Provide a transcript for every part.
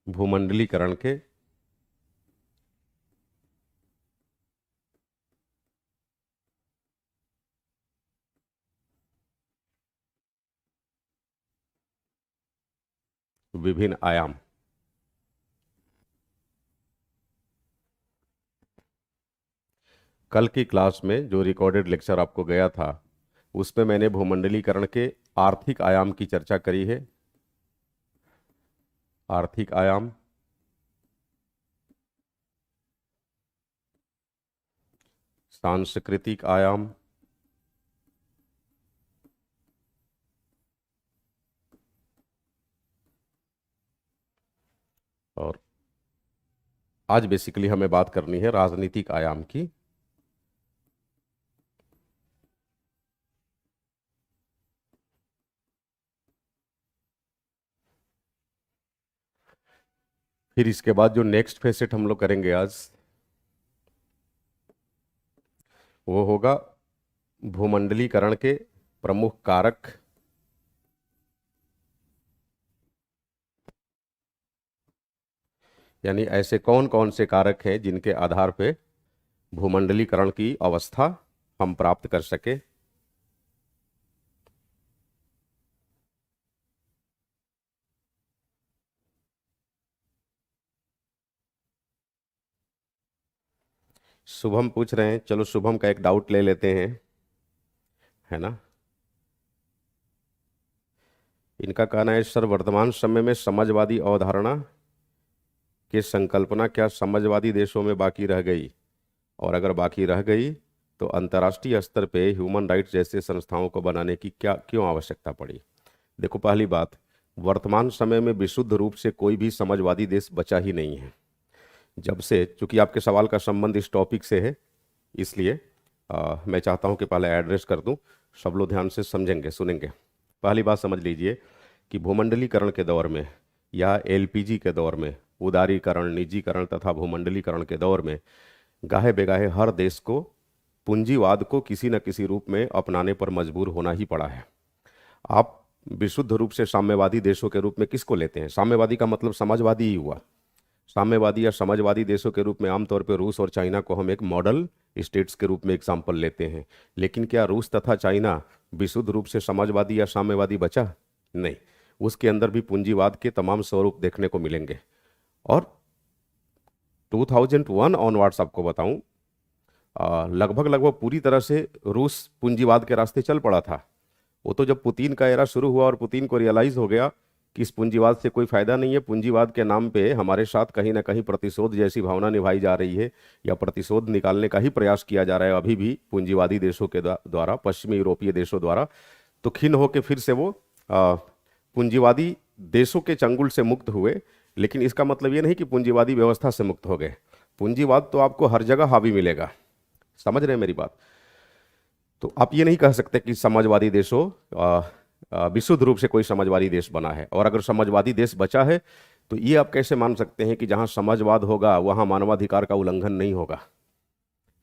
भूमंडलीकरण के विभिन्न आयाम। कल की क्लास में जो रिकॉर्डेड लेक्चर आपको गया था उसमें मैंने भूमंडलीकरण के आर्थिक आयाम की चर्चा करी है। आर्थिक आयाम, सांस्कृतिक आयाम, और आज बेसिकली हमें बात करनी है राजनीतिक आयाम की। फिर इसके बाद जो नेक्स्ट फेसेट हम लोग करेंगे आज वो होगा भूमंडलीकरण के प्रमुख कारक, यानी ऐसे कौन कौन से कारक हैं जिनके आधार पे भूमंडलीकरण की अवस्था हम प्राप्त कर सके। शुभम पूछ रहे हैं, चलो शुभम का एक डाउट ले लेते हैं, है ना। इनका कहना है सर, वर्तमान समय में समाजवादी अवधारणा की संकल्पना क्या समाजवादी देशों में बाकी रह गई, और अगर बाकी रह गई तो अंतर्राष्ट्रीय स्तर पे ह्यूमन राइट्स जैसे संस्थाओं को बनाने की क्या क्यों आवश्यकता पड़ी। देखो, पहली बात, वर्तमान समय में विशुद्ध रूप से कोई भी समाजवादी देश बचा ही नहीं है। जब से, चूंकि आपके सवाल का संबंध इस टॉपिक से है, इसलिए मैं चाहता हूं कि पहले एड्रेस कर दूं, सब लोग ध्यान से समझेंगे सुनेंगे। पहली बात समझ लीजिए कि भूमंडलीकरण के दौर में या एलपीजी के दौर में, उदारीकरण, निजीकरण तथा भूमंडलीकरण के दौर में गाहे बेगाहे हर देश को पूंजीवाद को किसी न किसी रूप में अपनाने पर मजबूर होना ही पड़ा है। आप विशुद्ध रूप से साम्यवादी देशों के रूप में किसको लेते हैं? साम्यवादी का मतलब समाजवादी ही हुआ। साम्यवादी या समाजवादी देशों के रूप में आमतौर पर रूस और चाइना को हम एक मॉडल स्टेट्स के रूप में एग्जाम्पल लेते हैं। लेकिन क्या रूस तथा चाइना विशुद्ध रूप से समाजवादी या साम्यवादी बचा? नहीं, उसके अंदर भी पूंजीवाद के तमाम स्वरूप देखने को मिलेंगे। और 2001 ऑनवर्ड्स आपको बताऊं, लगभग लगभग पूरी तरह से रूस पूंजीवाद के रास्ते चल पड़ा था। वो तो जब पुतिन का एरा शुरू हुआ और पुतिन को रियलाइज हो गया कि इस पूंजीवाद से कोई फायदा नहीं है, पूंजीवाद के नाम पे हमारे साथ कहीं ना कहीं प्रतिशोध जैसी भावना निभाई जा रही है या प्रतिशोध निकालने का ही प्रयास किया जा रहा है अभी भी पूंजीवादी देशों के द्वारा, पश्चिमी यूरोपीय देशों द्वारा। तो खिन्न होकर फिर से वो पूंजीवादी देशों के चंगुल से मुक्त हुए। लेकिन इसका मतलब ये नहीं कि पूंजीवादी व्यवस्था से मुक्त हो गए। पूंजीवाद तो आपको हर जगह हावी मिलेगा, समझ रहे हैं मेरी बात। तो आप ये नहीं कह सकते कि समाजवादी देशों विशुद्ध रूप से कोई समाजवादी देश बना है। और अगर समाजवादी देश बचा है तो ये आप कैसे मान सकते हैं कि जहां समाजवाद होगा वहां मानवाधिकार का उल्लंघन नहीं होगा।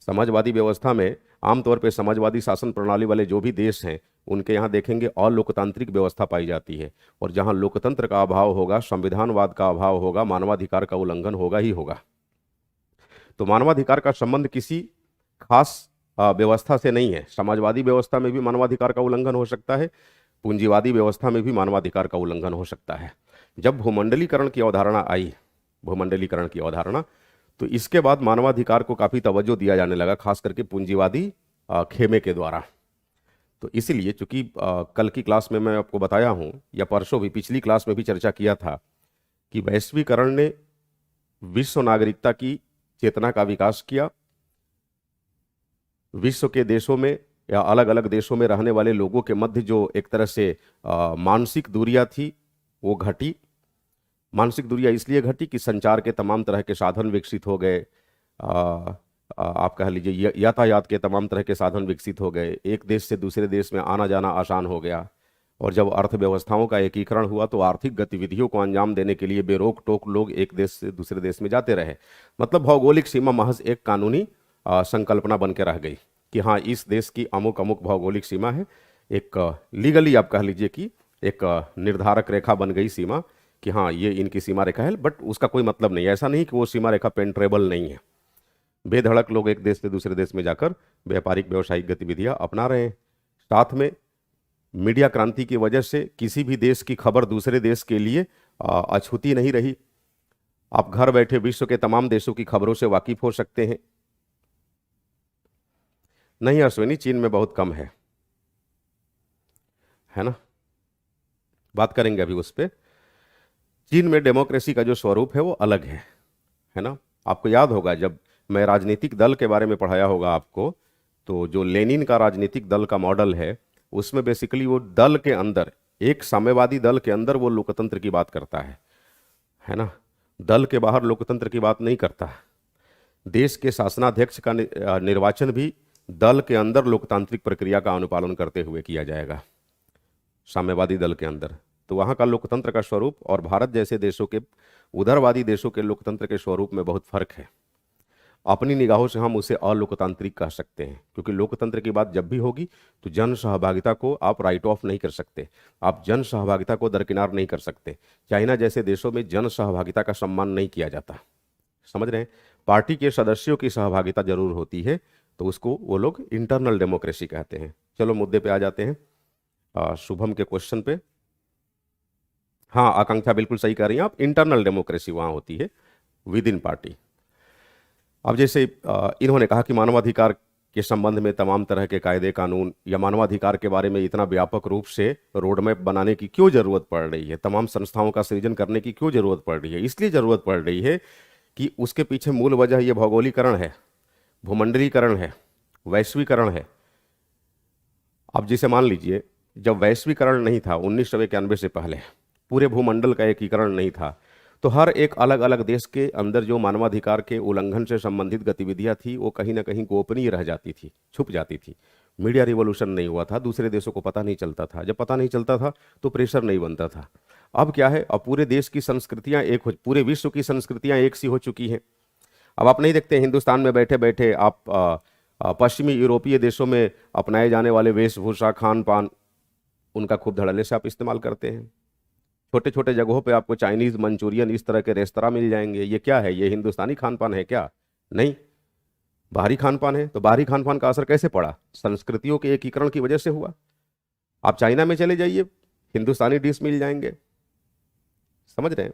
समाजवादी व्यवस्था में आमतौर पर समाजवादी शासन प्रणाली वाले जो भी देश हैं उनके यहाँ देखेंगे अलोकतांत्रिक व्यवस्था पाई जाती है। और जहां लोकतंत्र का अभाव होगा, संविधानवाद का अभाव होगा, मानवाधिकार का उल्लंघन होगा ही होगा। तो मानवाधिकार का संबंध किसी खास व्यवस्था से नहीं है। समाजवादी व्यवस्था में भी मानवाधिकार का उल्लंघन हो सकता है, पूंजीवादी व्यवस्था में भी मानवाधिकार का उल्लंघन हो सकता है। जब भूमंडलीकरण की अवधारणा आई, भूमंडलीकरण की अवधारणा, तो इसके बाद मानवाधिकार को काफी तवज्जो दिया जाने लगा, खास करके पूंजीवादी खेमे के द्वारा। तो इसीलिए चूंकि कल की क्लास में मैं आपको बताया हूं, या परसों भी पिछली क्लास में भी चर्चा किया था कि वैश्वीकरण ने विश्व नागरिकता की चेतना का विकास किया। विश्व के देशों में या अलग अलग देशों में रहने वाले लोगों के मध्य जो एक तरह से मानसिक दूरियां थी वो घटी। मानसिक दूरियां इसलिए घटी कि संचार के तमाम तरह के साधन विकसित हो गए। आप कह लीजिए यातायात के तमाम तरह के साधन विकसित हो गए, एक देश से दूसरे देश में आना जाना आसान हो गया। और जब अर्थव्यवस्थाओं का एकीकरण हुआ तो आर्थिक गतिविधियों को अंजाम देने के लिए बेरोक टोक लोग एक देश से दूसरे देश में जाते रहे। मतलब भौगोलिक सीमा महज एक कानूनी संकल्पना बन के रह गई कि हाँ, इस देश की अमुक अमुक भौगोलिक सीमा है। एक लीगली आप कह लीजिए कि एक निर्धारक रेखा बन गई सीमा कि हाँ ये इनकी सीमा रेखा है, बट उसका कोई मतलब नहीं है। ऐसा नहीं कि वो सीमा रेखा पेंट्रेबल नहीं है। बेधड़क लोग एक देश से दूसरे देश में जाकर व्यापारिक व्यवसायिक गतिविधियां अपना रहे हैं। साथ में मीडिया क्रांति की वजह से किसी भी देश की खबर दूसरे देश के लिए अछूती नहीं रही। आप घर बैठे विश्व के तमाम देशों की खबरों से वाकिफ हो सकते हैं। नहीं अश्विनी, चीन में बहुत कम है ना, बात करेंगे अभी उस पर। चीन में डेमोक्रेसी का जो स्वरूप है वो अलग है ना। आपको याद होगा जब मैं राजनीतिक दल के बारे में पढ़ाया होगा आपको, तो जो लेनिन का राजनीतिक दल का मॉडल है उसमें बेसिकली वो दल के अंदर, एक साम्यवादी दल के अंदर वो लोकतंत्र की बात करता है ना। दल के बाहर लोकतंत्र की बात नहीं करता। देश के शासनाध्यक्ष का निर्वाचन भी दल के अंदर लोकतांत्रिक प्रक्रिया का अनुपालन करते हुए किया जाएगा, साम्यवादी दल के अंदर। तो वहां का लोकतंत्र का स्वरूप और भारत जैसे देशों के, उदारवादी देशों के लोकतंत्र के स्वरूप में बहुत फर्क है। अपनी निगाहों से हम उसे अलोकतांत्रिक कह सकते हैं, क्योंकि लोकतंत्र की बात जब भी होगी तो जन सहभागिता को आप राइट ऑफ नहीं कर सकते, आप जन सहभागिता को दरकिनार नहीं कर सकते। चाइना जैसे देशों में जन सहभागिता का सम्मान नहीं किया जाता, समझ रहे हैं। पार्टी के सदस्यों की सहभागिता जरूर होती है, तो उसको वो लोग इंटरनल डेमोक्रेसी कहते हैं। चलो मुद्दे पे आ जाते हैं, शुभम के क्वेश्चन पे। हाँ आकांक्षा बिल्कुल सही कह रही हैं आप, इंटरनल डेमोक्रेसी वहां होती है विद इन पार्टी। अब जैसे इन्होंने कहा कि मानवाधिकार के संबंध में तमाम तरह के कायदे कानून या मानवाधिकार के बारे में इतना व्यापक रूप से रोडमैप बनाने की क्यों जरूरत पड़ रही है, तमाम संस्थाओं का सृजन करने की क्यों जरूरत पड़ रही है। इसलिए जरूरत पड़ रही है कि उसके पीछे मूल वजह ये भौगोलीकरण है, भूमंडलीकरण है, वैश्वीकरण है। अब जिसे मान लीजिए जब वैश्वीकरण नहीं था 1991 से पहले, पूरे भूमंडल का एकीकरण नहीं था, तो हर एक अलग अलग देश के अंदर जो मानवाधिकार के उल्लंघन से संबंधित गतिविधियां थी वो कहीं ना कहीं गोपनीय रह जाती थी, छुप जाती थी। मीडिया रिवॉल्यूशन नहीं हुआ था, दूसरे देशों को पता नहीं चलता था। जब पता नहीं चलता था तो प्रेशर नहीं बनता था। अब क्या है, अब पूरे देश की संस्कृतियां एक हो, पूरे विश्व की संस्कृतियां एक सी हो चुकी हैं। अब आप नहीं देखते हिंदुस्तान में बैठे बैठे आप पश्चिमी यूरोपीय देशों में अपनाए जाने वाले वेशभूषा, खान पान, उनका खूब धड़ल्ले से आप इस्तेमाल करते हैं। छोटे छोटे जगहों पे आपको चाइनीज, मंचूरियन, इस तरह के रेस्तरा मिल जाएंगे। ये क्या है, ये हिंदुस्तानी खान पान है क्या? नहीं, बाहरी खान पान है। तो बाहरी खान पान का असर कैसे पड़ा? संस्कृतियों के एकीकरण की वजह से हुआ। आप चाइना में चले जाइए, हिंदुस्तानी डिश मिल जाएंगे, समझ रहे हैं।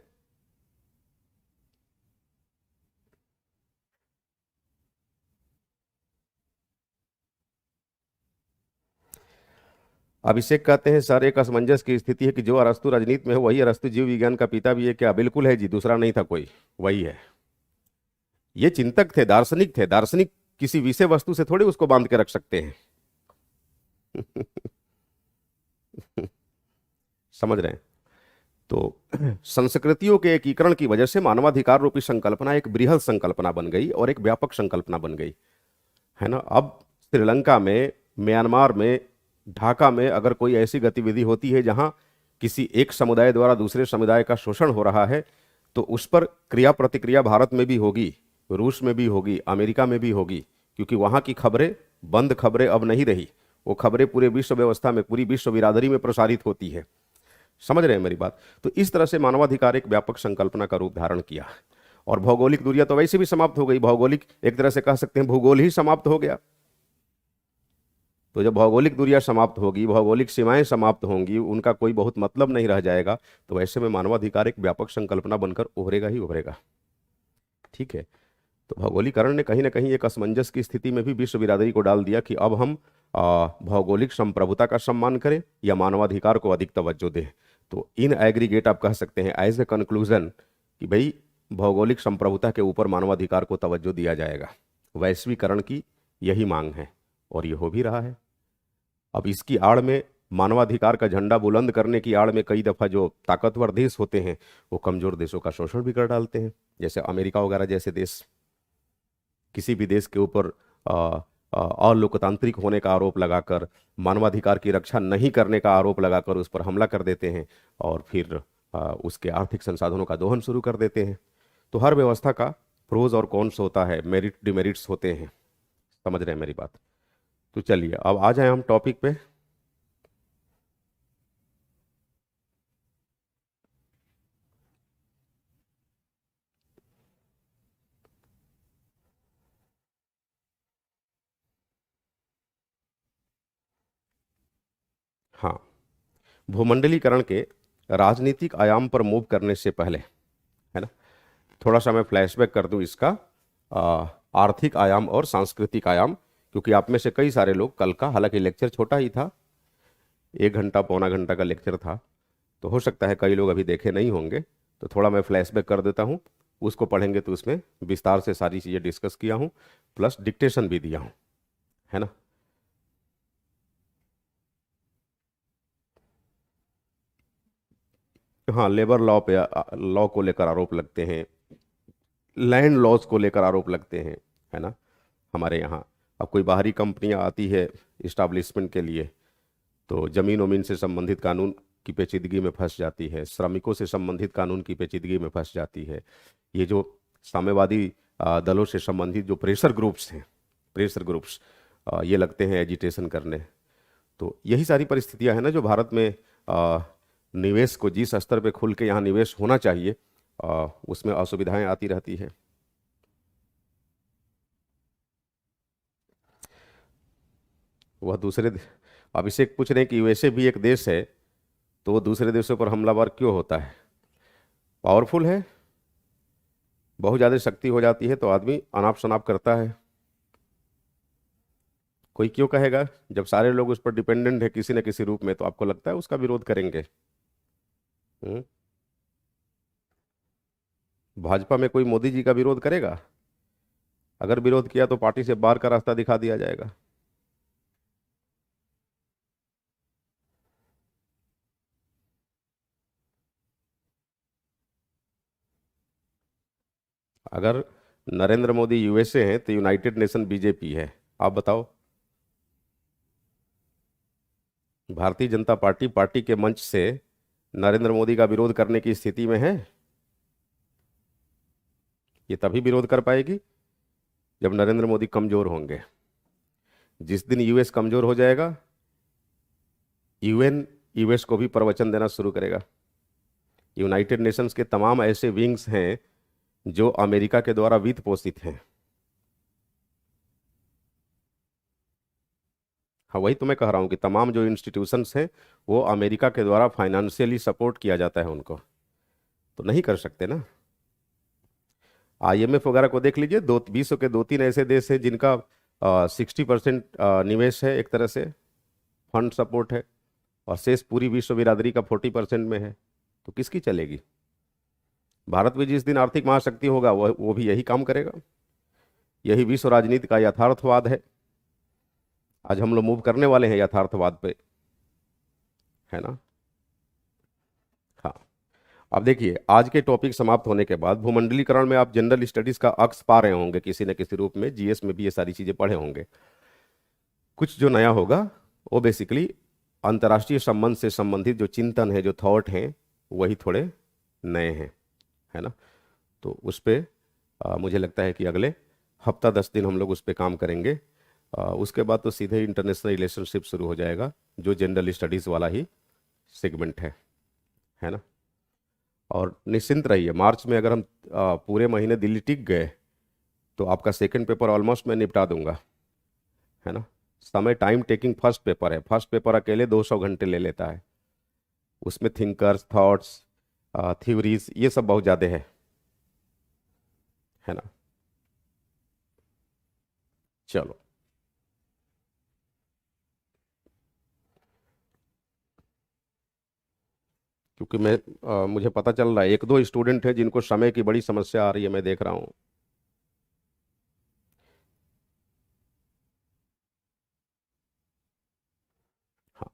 अभिषेक कहते हैं सर एक असमंजस की स्थिति है कि जो अरस्तु राजनीति में है वही अरस्तु जीव विज्ञान का पिता भी है क्या? बिल्कुल है जी, दूसरा नहीं था कोई, वही है। ये चिंतक थे, दार्शनिक थे। दार्शनिक किसी विषय वस्तु से थोड़ी उसको बांध के रख सकते हैं। समझ रहे हैं। तो संस्कृतियों के एकीकरण की वजह से मानवाधिकार रूपी संकल्पना एक बृहद संकल्पना बन गई और एक व्यापक संकल्पना बन गई, है ना। अब श्रीलंका में, म्यांमार में, ढाका में अगर कोई ऐसी गतिविधि होती है जहां किसी एक समुदाय द्वारा दूसरे समुदाय का शोषण हो रहा है, तो उस पर क्रिया प्रतिक्रिया भारत में भी होगी, रूस में भी होगी, अमेरिका में भी होगी, क्योंकि वहां की खबरें बंद खबरें अब नहीं रही। वो खबरें पूरे विश्व व्यवस्था में, पूरी विश्व बिरादरी में प्रसारित होती है। समझ रहे हैं मेरी बात। तो इस तरह से मानवाधिकार एक व्यापक संकल्पना का रूप धारण किया। और भौगोलिक दूरियां तो वैसे भी समाप्त हो गई। भौगोलिक, एक तरह से कह सकते हैं भूगोल ही समाप्त हो गया। तो जब भौगोलिक दूरियां समाप्त होगी, भौगोलिक सीमाएं समाप्त होंगी, उनका कोई बहुत मतलब नहीं रह जाएगा, तो ऐसे में मानवाधिकार एक व्यापक संकल्पना बनकर उभरेगा ही उभरेगा। ठीक है। तो भौगोलिकरण ने कहीं ना कहीं एक असमंजस की स्थिति में भी विश्व बिरादरी को डाल दिया कि अब हम भौगोलिक संप्रभुता का सम्मान करें या मानवाधिकार को अधिक तवज्जो दें। तो इन एग्रीगेट आप कह सकते हैं एज ए कंक्लूजन कि भाई भौगोलिक संप्रभुता के ऊपर मानवाधिकार को तवज्जो दिया जाएगा। वैश्वीकरण की यही मांग है और ये हो भी रहा है। अब इसकी आड़ में, मानवाधिकार का झंडा बुलंद करने की आड़ में कई दफा जो ताकतवर देश होते हैं वो कमजोर देशों का शोषण भी कर डालते हैं। जैसे अमेरिका वगैरह जैसे देश किसी भी देश के ऊपर अलोकतांत्रिक होने का आरोप लगाकर, मानवाधिकार की रक्षा नहीं करने का आरोप लगाकर उस पर हमला कर देते हैं और फिर उसके आर्थिक संसाधनों का दोहन शुरू कर देते हैं। तो हर व्यवस्था का प्रोज और कॉन्स होता है, मेरिट डिमेरिट्स होते हैं। समझ रहे हैं मेरी बात। तो चलिए अब आ जाए हम टॉपिक पे। हाँ, भूमंडलीकरण के राजनीतिक आयाम पर मूव करने से पहले, है ना, थोड़ा सा मैं फ्लैशबैक कर दूं इसका आर्थिक आयाम और सांस्कृतिक आयाम, क्योंकि आप में से कई सारे लोग कल का, हालांकि लेक्चर छोटा ही था, 1 घंटा पौना घंटा का लेक्चर था, तो हो सकता है कई लोग अभी देखे नहीं होंगे, तो थोड़ा मैं फ्लैशबैक कर देता हूँ। उसको पढ़ेंगे तो उसमें विस्तार से सारी चीज़ें डिस्कस किया हूँ, प्लस डिक्टेशन भी दिया हूँ, है ना। हाँ, लेबर लॉ पे लॉ को लेकर आरोप लगते हैं, लैंड लॉज को लेकर आरोप लगते हैं, है ना, हमारे यहाँ। अब कोई बाहरी कंपनियां आती है इस्टाब्लिशमेंट के लिए, तो जमीन वमीन से संबंधित कानून की पेचीदगी में फंस जाती है, श्रमिकों से संबंधित कानून की पेचीदगी में फंस जाती है। ये जो साम्यवादी दलों से संबंधित जो प्रेशर ग्रुप्स हैं, प्रेशर ग्रुप्स ये लगते हैं एजिटेशन करने। तो यही सारी परिस्थितियां हैं ना जो भारत में निवेश को जिस स्तर पे खुल के यहाँ निवेश होना चाहिए उसमें असुविधाएं आती रहती है। वह दूसरे अभिषेक पूछ रहे हैं कि यूएसए भी एक देश है, तो वो दूसरे देशों पर हमलावर क्यों होता है? पावरफुल है, बहुत ज़्यादा शक्ति हो जाती है तो आदमी अनाप शनाप करता है। कोई क्यों कहेगा? जब सारे लोग उस पर डिपेंडेंट है किसी न किसी रूप में, तो आपको लगता है उसका विरोध करेंगे? हम्म? भाजपा में कोई मोदी जी का विरोध करेगा? अगर विरोध किया तो पार्टी से बाहर का रास्ता दिखा दिया जाएगा। अगर नरेंद्र मोदी यूएसए हैं तो यूनाइटेड नेशन बीजेपी है, आप बताओ। भारतीय जनता पार्टी पार्टी के मंच से नरेंद्र मोदी का विरोध करने की स्थिति में है? ये तभी विरोध कर पाएगी जब नरेंद्र मोदी कमजोर होंगे। जिस दिन यूएस कमजोर हो जाएगा, यूएन यूएस को भी प्रवचन देना शुरू करेगा। यूनाइटेड नेशंस के तमाम ऐसे विंग्स हैं जो अमेरिका के द्वारा वित्त पोषित हैं। हाँ, वही तो मैं कह रहा हूँ कि तमाम जो इंस्टीट्यूशंस हैं वो अमेरिका के द्वारा फाइनेंशियली सपोर्ट किया जाता है उनको, तो नहीं कर सकते ना। आईएमएफ वगैरह को देख लीजिए, दो विश्व के 2-3 ऐसे देश हैं जिनका 60% निवेश है, एक तरह से फंड सपोर्ट है, और शेष पूरी विश्व बिरादरी का 40% में है, तो किसकी चलेगी? भारत भी जिस दिन आर्थिक महाशक्ति होगा वो भी यही काम करेगा। यही विश्व राजनीति का यथार्थवाद है। आज हम लोग मूव करने वाले हैं यथार्थवाद पे, है ना। हाँ, अब देखिए, आज के टॉपिक समाप्त होने के बाद भूमंडलीकरण में आप जनरल स्टडीज का अक्स पा रहे होंगे किसी न किसी रूप में, जीएस में भी ये सारी चीजें पढ़े होंगे। कुछ जो नया होगा वो बेसिकली अंतर्राष्ट्रीय संबंध से संबंधित जो चिंतन है, जो थॉट हैं, वही थोड़े नए हैं, है ना। तो उस पर मुझे लगता है कि अगले हफ्ता 10 दिन हम लोग उस पर काम करेंगे। उसके बाद तो सीधे इंटरनेशनल रिलेशनशिप शुरू हो जाएगा, जो जनरल स्टडीज़ वाला ही सेगमेंट है ना। और निश्चिंत रहिए, मार्च में अगर हम पूरे महीने दिल्ली टिक गए तो आपका सेकंड पेपर ऑलमोस्ट मैं निपटा दूंगा, है ना। समय टाइम टेकिंग फर्स्ट पेपर है, फर्स्ट पेपर अकेले 200 घंटे ले लेता है। उसमें थिंकर्स, थॉट्स, थ्योरीज, ये सब बहुत ज़्यादा है ना। चलो, क्योंकि मुझे पता चल रहा है 1-2 स्टूडेंट हैं जिनको समय की बड़ी समस्या आ रही है, मैं देख रहा हूँ। हाँ,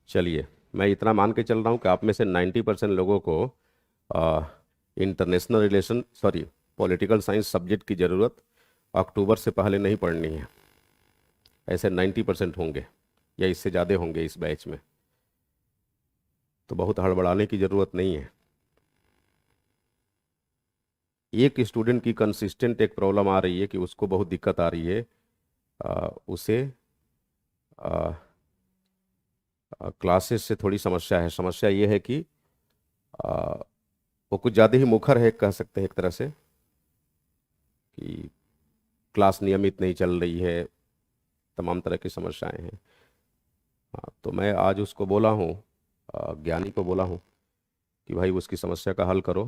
चलिए, मैं इतना मान के चल रहा हूँ कि आप में से 90% लोगों को international relation, sorry, political science subject की ज़रूरत अक्टूबर से पहले नहीं पढ़नी है। ऐसे 90% होंगे या इससे ज़्यादा होंगे इस बैच में, तो बहुत हड़बड़ाने की ज़रूरत नहीं है। एक स्टूडेंट की कंसिस्टेंट एक प्रॉब्लम आ रही है कि उसको बहुत दिक्कत आ रही है, उसे क्लासेस से थोड़ी समस्या है। समस्या ये है कि आ, वो कुछ ज़्यादा ही मुखर है, कह सकते हैं एक तरह से, कि क्लास नियमित नहीं चल रही है, तमाम तरह की समस्याएं हैं। हाँ, तो मैं आज उसको बोला हूँ, ज्ञानी को बोला हूँ कि भाई उसकी समस्या का हल करो।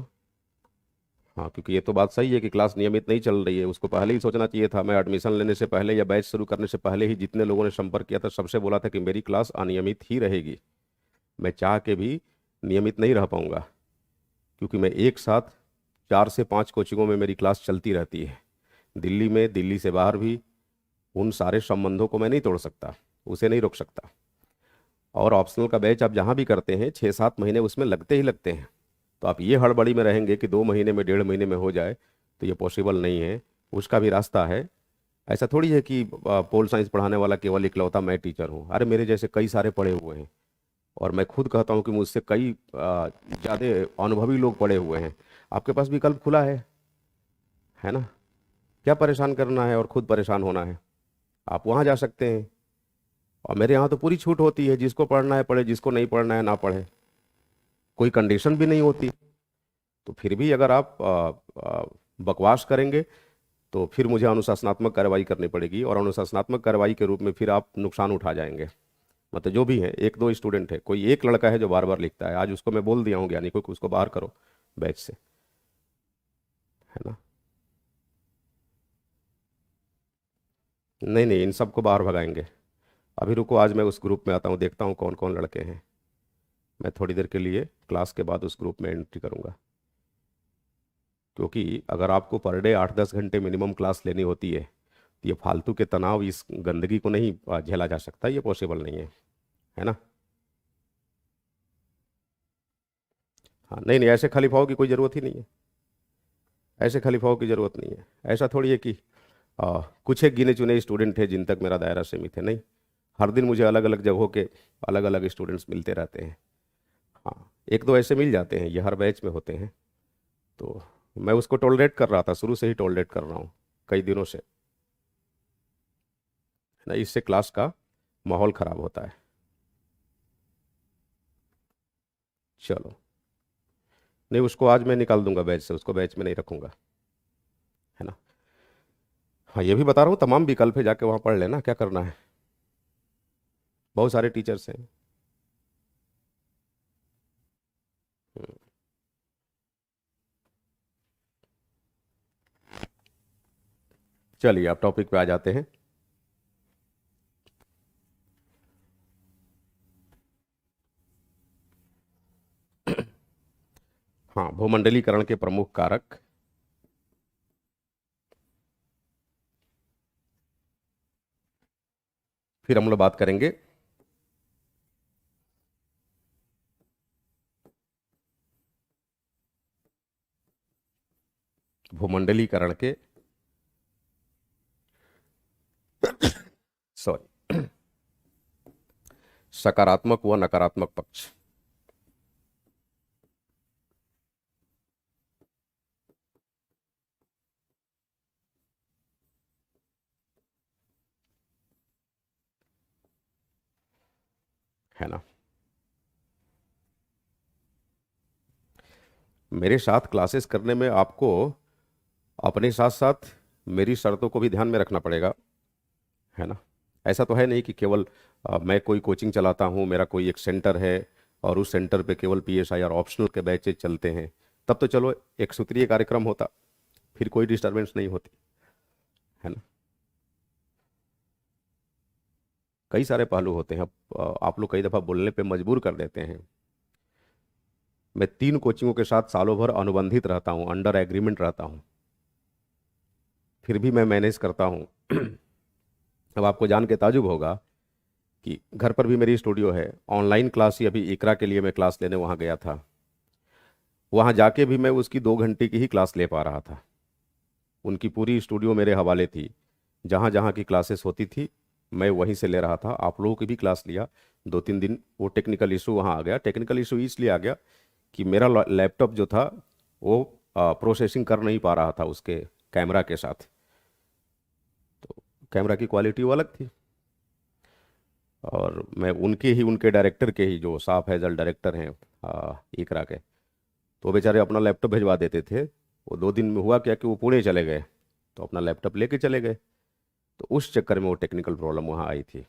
हाँ, क्योंकि ये तो बात सही है कि क्लास नियमित नहीं चल रही है। उसको पहले ही सोचना चाहिए था। मैं एडमिशन लेने से पहले या बैच शुरू करने से पहले ही जितने लोगों ने संपर्क किया था, सबसे बोला था कि मेरी क्लास अनियमित ही रहेगी। मैं चाह के भी नियमित नहीं रह पाऊंगा, क्योंकि मैं एक साथ 4 से 5 कोचिंगों में मेरी क्लास चलती रहती है, दिल्ली में, दिल्ली से बाहर भी। उन सारे संबंधों को मैं नहीं तोड़ सकता, उसे नहीं रोक सकता। और ऑप्शनल का बैच आप जहाँ भी करते हैं, 6-7 महीने उसमें लगते ही लगते हैं। तो आप ये हड़बड़ी में रहेंगे कि 2 महीने में, 1.5 महीने में हो जाए, तो ये पॉसिबल नहीं है। उसका भी रास्ता है। ऐसा थोड़ी है कि पोल साइंस पढ़ाने वाला केवल इकलौता मैं टीचर हूँ। अरे मेरे जैसे कई सारे पढ़े हुए हैं, और मैं खुद कहता हूँ कि मुझसे कई ज़्यादा अनुभवी लोग पढ़े हुए हैं। आपके पास विकल्प खुला है ना? क्या परेशान करना है और खुद परेशान होना है? आप वहाँ जा सकते हैं। और मेरे यहाँ तो पूरी छूट होती है, जिसको पढ़ना है पढ़े, जिसको नहीं पढ़ना है ना पढ़े, कोई कंडीशन भी नहीं होती। तो फिर भी अगर आप बकवास करेंगे, तो फिर मुझे अनुशासनात्मक कार्रवाई करनी पड़ेगी, और अनुशासनात्मक कार्रवाई के रूप में फिर आप नुकसान उठा जाएंगे। मतलब जो भी है, 1-2 स्टूडेंट है, कोई एक लड़का है जो बार बार लिखता है, आज उसको मैं बोल दिया हूँ ज्ञानी को कि उसको बाहर करो बैच से, है ना? नहीं नहीं, इन सबको बाहर भगाएंगे। अभी रुको, आज मैं उस ग्रुप में आता हूँ, देखता हूँ कौन कौन लड़के हैं। मैं थोड़ी देर के लिए क्लास के बाद उस ग्रुप में एंट्री करूँगा, क्योंकि अगर आपको पर डे 8-10 घंटे मिनिमम क्लास लेनी होती है, तो ये फालतू के तनाव, इस गंदगी को नहीं झेला जा सकता, ये पॉसिबल नहीं है ना? हाँ, नहीं नहीं, ऐसे खलीफाओं की कोई ज़रूरत ही नहीं है। ऐसे खलीफाओं की ज़रूरत नहीं है। ऐसा थोड़ी है कि कुछ एक गिने चुने स्टूडेंट है जिन तक मेरा दायरा सीमित है। नहीं, हर दिन मुझे अलग अलग जगहों के अलग अलग स्टूडेंट्स मिलते रहते हैं। हाँ, 1-2 ऐसे मिल जाते हैं, ये हर बैच में होते हैं। तो मैं उसको टॉलरेट कर रहा था, शुरू से ही टॉलरेट कर रहा हूँ, कई दिनों से, है ना? इससे क्लास का माहौल ख़राब होता है। चलो, नहीं, उसको आज मैं निकाल दूंगा बैच से, उसको बैच में नहीं रखूंगा, है ना? हाँ, ये भी बता रहा हूँ, तमाम विकल्प है, जाके वहाँ पढ़ लेना, क्या करना है। बहुत सारे टीचर्स हैं। हम्म, चलिए, आप टॉपिक पे आ जाते हैं। हाँ, भूमंडलीकरण के प्रमुख कारक। फिर हम लोग बात करेंगे भूमंडलीकरण के, सॉरी, सकारात्मक व नकारात्मक पक्ष, है ना? मेरे साथ क्लासेस करने में आपको अपने साथ साथ मेरी शर्तों को भी ध्यान में रखना पड़ेगा, है ना? ऐसा तो है नहीं कि केवल मैं कोई कोचिंग चलाता हूँ, मेरा कोई एक सेंटर है, और उस सेंटर पे केवल पीएसआई और ऑप्शनल के बैचेज चलते हैं। तब तो चलो एक सूत्रीय कार्यक्रम होता, फिर कोई डिस्टरबेंस नहीं होती, है ना? कई सारे पहलू होते हैं। अब आप लोग कई दफ़ा बोलने पे मजबूर कर देते हैं। मैं 3 कोचिंगों के साथ सालों भर अनुबंधित रहता हूँ, अंडर एग्रीमेंट रहता हूँ, फिर भी मैं मैनेज करता हूँ। अब आपको जान के ताजुब होगा कि घर पर भी मेरी स्टूडियो है। ऑनलाइन क्लास ही, अभी इकरा के लिए मैं क्लास लेने वहाँ गया था, वहाँ जाके भी मैं उसकी 2 घंटे की ही क्लास ले पा रहा था। उनकी पूरी स्टूडियो मेरे हवाले थी, जहाँ जहाँ की क्लासेस होती थी मैं वहीं से ले रहा था। आप लोगों की भी क्लास लिया 2-3 दिन। वो टेक्निकल इशू वहाँ आ गया। टेक्निकल इशू इसलिए आ गया कि मेरा लैपटॉप जो था, वो प्रोसेसिंग कर नहीं पा रहा था उसके कैमरा के साथ। तो कैमरा की क्वालिटी वो अलग थी। और मैं उनके डायरेक्टर के ही जो साफ हैजल डायरेक्टर हैं इकरा के, तो बेचारे अपना लैपटॉप भिजवा देते थे। वो 2 दिन में हुआ क्या कि वो पुणे चले गए, तो अपना लैपटॉप लेके चले गए। तो उस चक्कर में वो टेक्निकल प्रॉब्लम वहाँ आई थी।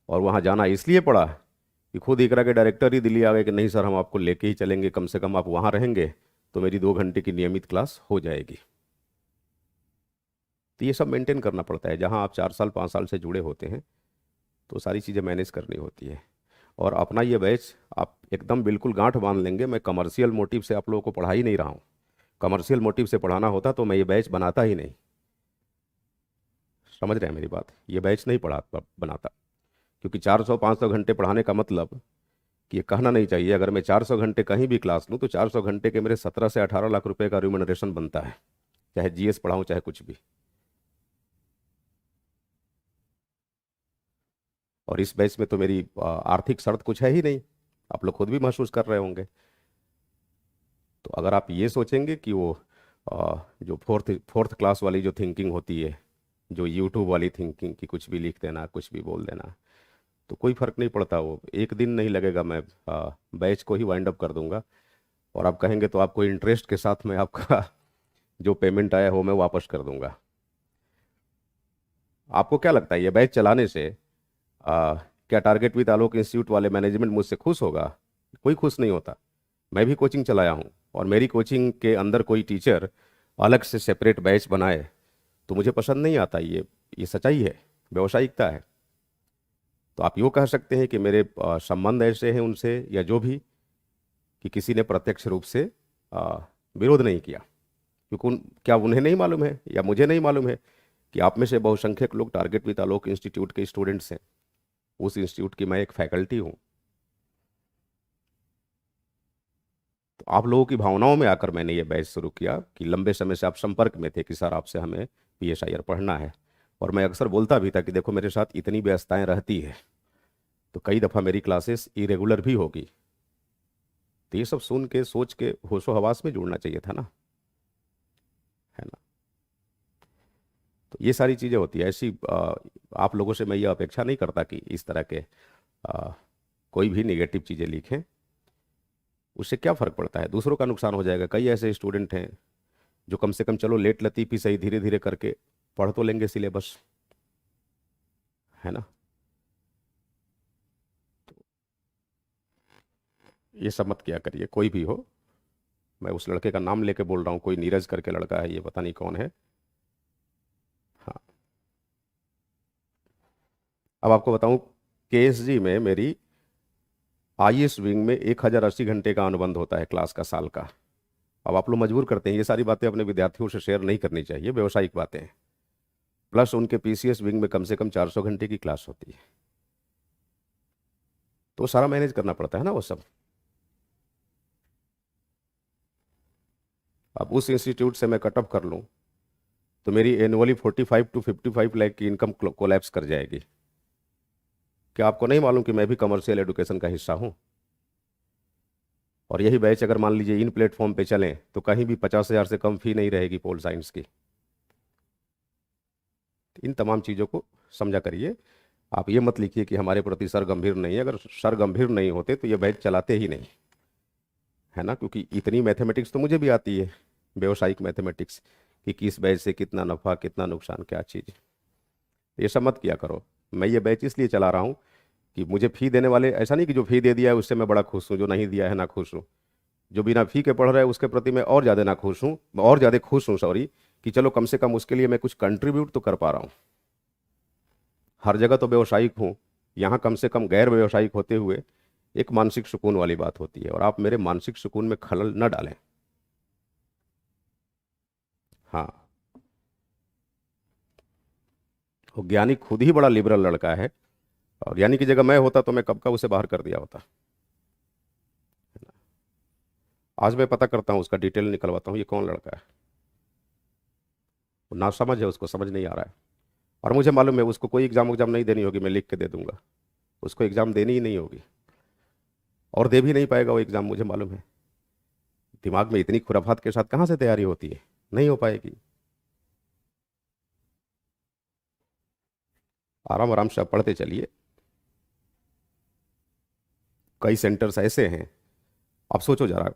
और वहाँ जाना इसलिए पड़ा कि खुद इकरा के डायरेक्टर ही दिल्ली आ गए कि नहीं सर, हम आपको लेके ही चलेंगे, कम से कम आप वहाँ रहेंगे तो मेरी 2 घंटे की नियमित क्लास हो जाएगी। तो ये सब मेंटेन करना पड़ता है। जहाँ आप 4 साल 5 साल से जुड़े होते हैं तो सारी चीज़ें मैनेज करनी होती है। और अपना ये बैच आप एकदम बिल्कुल गांठ बांध लेंगे, मैं कमर्शियल मोटिव से आप लोगों को पढ़ा ही नहीं रहा हूँ। कमर्शियल मोटिव से पढ़ाना होता तो मैं ये बैच बनाता ही नहीं। समझ रहे हैं मेरी बात? ये बैच नहीं बनाता, क्योंकि 400-500 घंटे पढ़ाने का मतलब कि ये कहना नहीं चाहिए, अगर मैं 400 घंटे कहीं भी क्लास लूँ तो 400 घंटे के मेरे 17 से 18 लाख रुपए का रिम्यूनरेशन बनता है, चाहे जीएस पढ़ाऊँ चाहे कुछ भी। और इस बैच में तो मेरी आर्थिक शर्त कुछ है ही नहीं, आप लोग खुद भी महसूस कर रहे होंगे। तो अगर आप ये सोचेंगे कि वो जो फोर्थ क्लास वाली जो थिंकिंग होती है, जो यूट्यूब वाली थिंकिंग कि कुछ भी लिख देना कुछ भी बोल देना, तो कोई फर्क नहीं पड़ता। वो एक दिन नहीं लगेगा, मैं बैच को ही वाइंड अप कर दूंगा। और आप कहेंगे तो आपको इंटरेस्ट के साथ मैं आपका जो पेमेंट आया हो मैं वापस कर दूंगा। आपको क्या लगता है ये बैच चलाने से क्या टारगेट विद आलोक इंस्टीट्यूट वाले मैनेजमेंट मुझसे खुश होगा? कोई खुश नहीं होता। मैं भी कोचिंग चलाया हूँ, और मेरी कोचिंग के अंदर कोई टीचर अलग से सेपरेट बैच बनाए तो मुझे पसंद नहीं आता। ये सच्चाई है, व्यवसायिकता है। तो आप यूँ कह सकते हैं कि मेरे संबंध ऐसे हैं उनसे या जो भी, कि किसी ने प्रत्यक्ष रूप से विरोध नहीं किया, क्योंकि क्या उन्हें नहीं मालूम है या मुझे नहीं मालूम है कि आप में से बहुसंख्यक लोग टारगेट विद आलोक इंस्टीट्यूट के स्टूडेंट्स हैं। उस इंस्टीट्यूट की मैं एक फैकल्टी हूँ। तो आप लोगों की भावनाओं में आकर मैंने ये बैच शुरू किया कि लंबे समय से आप संपर्क में थे कि सर आपसे हमें PSIR पढ़ना है। और मैं अक्सर बोलता भी था कि देखो मेरे साथ इतनी व्यस्तताएं रहती है तो कई दफ़ा मेरी क्लासेस इरेगुलर भी होगी। तो ये सब सुन के सोच के होशो हवास में जुड़ना चाहिए था ना, है ना? तो ये सारी चीज़ें होती है ऐसी। आप लोगों से मैं ये अपेक्षा नहीं करता कि इस तरह के कोई भी निगेटिव चीज़ें लिखें। उससे क्या फ़र्क पड़ता है, दूसरों का नुकसान हो जाएगा। कई ऐसे स्टूडेंट हैं जो कम से कम चलो लेट लतीफ़ी सही धीरे धीरे करके पढ़ तो लेंगे सिलेबस, है ना? ये सब मत किया करिए, कोई भी हो। मैं उस लड़के का नाम लेके बोल रहा हूँ, कोई नीरज करके लड़का है, ये पता नहीं कौन है। हाँ, अब आपको बताऊं, KSG में मेरी IS विंग में 1080 घंटे का अनुबंध होता है क्लास का, साल का। अब आप लोग मजबूर करते हैं, ये सारी बातें अपने विद्यार्थियों से शेयर नहीं करनी चाहिए, व्यवसायिक बातें हैं। प्लस उनके PCS विंग में कम से कम 400 घंटे की क्लास होती है, तो सारा मैनेज करना पड़ता है ना वो सब। अब उस इंस्टीट्यूट से मैं कट ऑफ कर लूँ तो मेरी एनुअली 45 to 55 लाख की इनकम कोलैप्स कर जाएगी। क्या आपको नहीं मालूम कि मैं भी कमर्शियल एजुकेशन का हिस्सा हूँ? और यही बैच अगर मान लीजिए इन प्लेटफॉर्म पे चलें तो कहीं भी 50,000 से कम फी नहीं रहेगी पोल साइंस की। इन तमाम चीज़ों को समझा करिए। आप ये मत लिखिए कि हमारे प्रति सर गंभीर नहीं है। अगर सर गंभीर नहीं होते तो ये बैच चलाते ही नहीं, है ना? क्योंकि इतनी मैथमेटिक्स तो मुझे भी आती है, व्यवसायिक मैथमेटिक्स, कि किस बैच से कितना नफ़ा कितना नुकसान क्या चीज़। ये सब मत किया करो। मैं ये बैच इसलिए चला रहा हूँ कि मुझे फ़ी देने वाले, ऐसा नहीं कि जो फ़ी दे दिया है उससे मैं बड़ा खुश हूँ, जो नहीं दिया है ना खुश हूँ। जो बिना फ़ी के पढ़ रहा है उसके प्रति मैं और ज़्यादा ना खुश हूँ, और ज़्यादा खुश हूँ सॉरी, कि चलो कम से कम उसके लिए मैं कुछ कंट्रीब्यूट तो कर पा रहा हूँ। हर जगह तो व्यवसायिक हूँ, यहाँ कम से कम गैर व्यवसायिक होते हुए एक मानसिक सुकून वाली बात होती है, और आप मेरे मानसिक सुकून में खलल न डालें। हाँ, वो ज्ञानी खुद ही बड़ा लिबरल लड़का है, और ज्ञानी की जगह मैं होता तो मैं कब का उसे बाहर कर दिया होता। आज मैं पता करता हूँ, उसका डिटेल निकलवाता हूँ, ये कौन लड़का है। वो ना समझ है, उसको समझ नहीं आ रहा है। और मुझे मालूम है उसको कोई एग्जाम नहीं देनी होगी, मैं लिख के दे दूंगा। उसको एग्जाम देनी ही नहीं होगी, और दे भी नहीं पाएगा वो एग्जाम, मुझे मालूम है। दिमाग में इतनी खुराफात के साथ कहाँ से तैयारी होती है, नहीं हो पाएगी। आराम आराम से आप पढ़ते चलिए, कई सेंटर्स ऐसे हैं, आप सोचो जरा,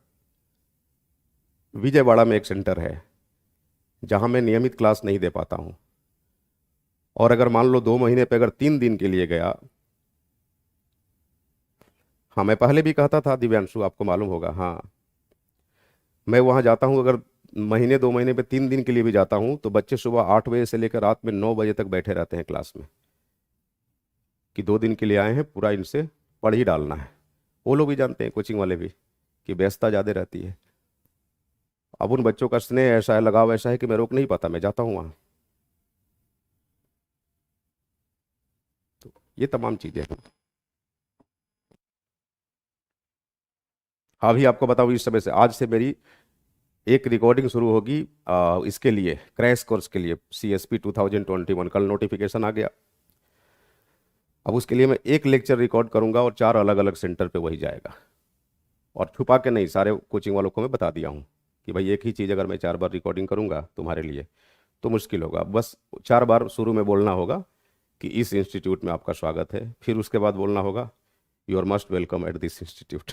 विजयवाड़ा में एक सेंटर है जहां मैं नियमित क्लास नहीं दे पाता हूं, और अगर मान लो 2 महीने पे अगर 3 दिन के लिए गया, हाँ मैं पहले भी कहता था दिव्यांशु, आपको मालूम होगा, हाँ मैं वहां जाता हूं, अगर महीने 2 महीने पे 3 दिन के लिए भी जाता हूं, तो बच्चे सुबह 8 बजे से लेकर रात में 9 बजे तक बैठे रहते हैं क्लास में, कि 2 दिन के लिए आए हैं, पूरा इनसे पढ़ ही डालना है। वो लोग भी जानते हैं, कोचिंग वाले भी, कि व्यस्तता ज़्यादा रहती है। अब उन बच्चों का स्नेह ऐसा है, लगाव ऐसा है कि मैं रोक नहीं पाता, मैं जाता हूँ वहाँ। तो ये तमाम चीज़ें हैं। हाँ, अभी आपको बताऊँ, इस समय से आज से मेरी एक रिकॉर्डिंग शुरू होगी इसके लिए, क्रैश कोर्स के लिए, CSP 2021, कल नोटिफिकेशन आ गया। अब उसके लिए मैं एक लेक्चर रिकॉर्ड करूंगा और 4 अलग अलग सेंटर पे वही जाएगा, और छुपा के नहीं, सारे कोचिंग वालों को मैं बता दिया हूँ कि भाई एक ही चीज़ अगर मैं 4 बार रिकॉर्डिंग करूंगा तुम्हारे लिए तो मुश्किल होगा। बस 4 बार शुरू में बोलना होगा कि इस इंस्टीट्यूट में आपका स्वागत है, फिर उसके बाद बोलना होगा you are must welcome at this institute.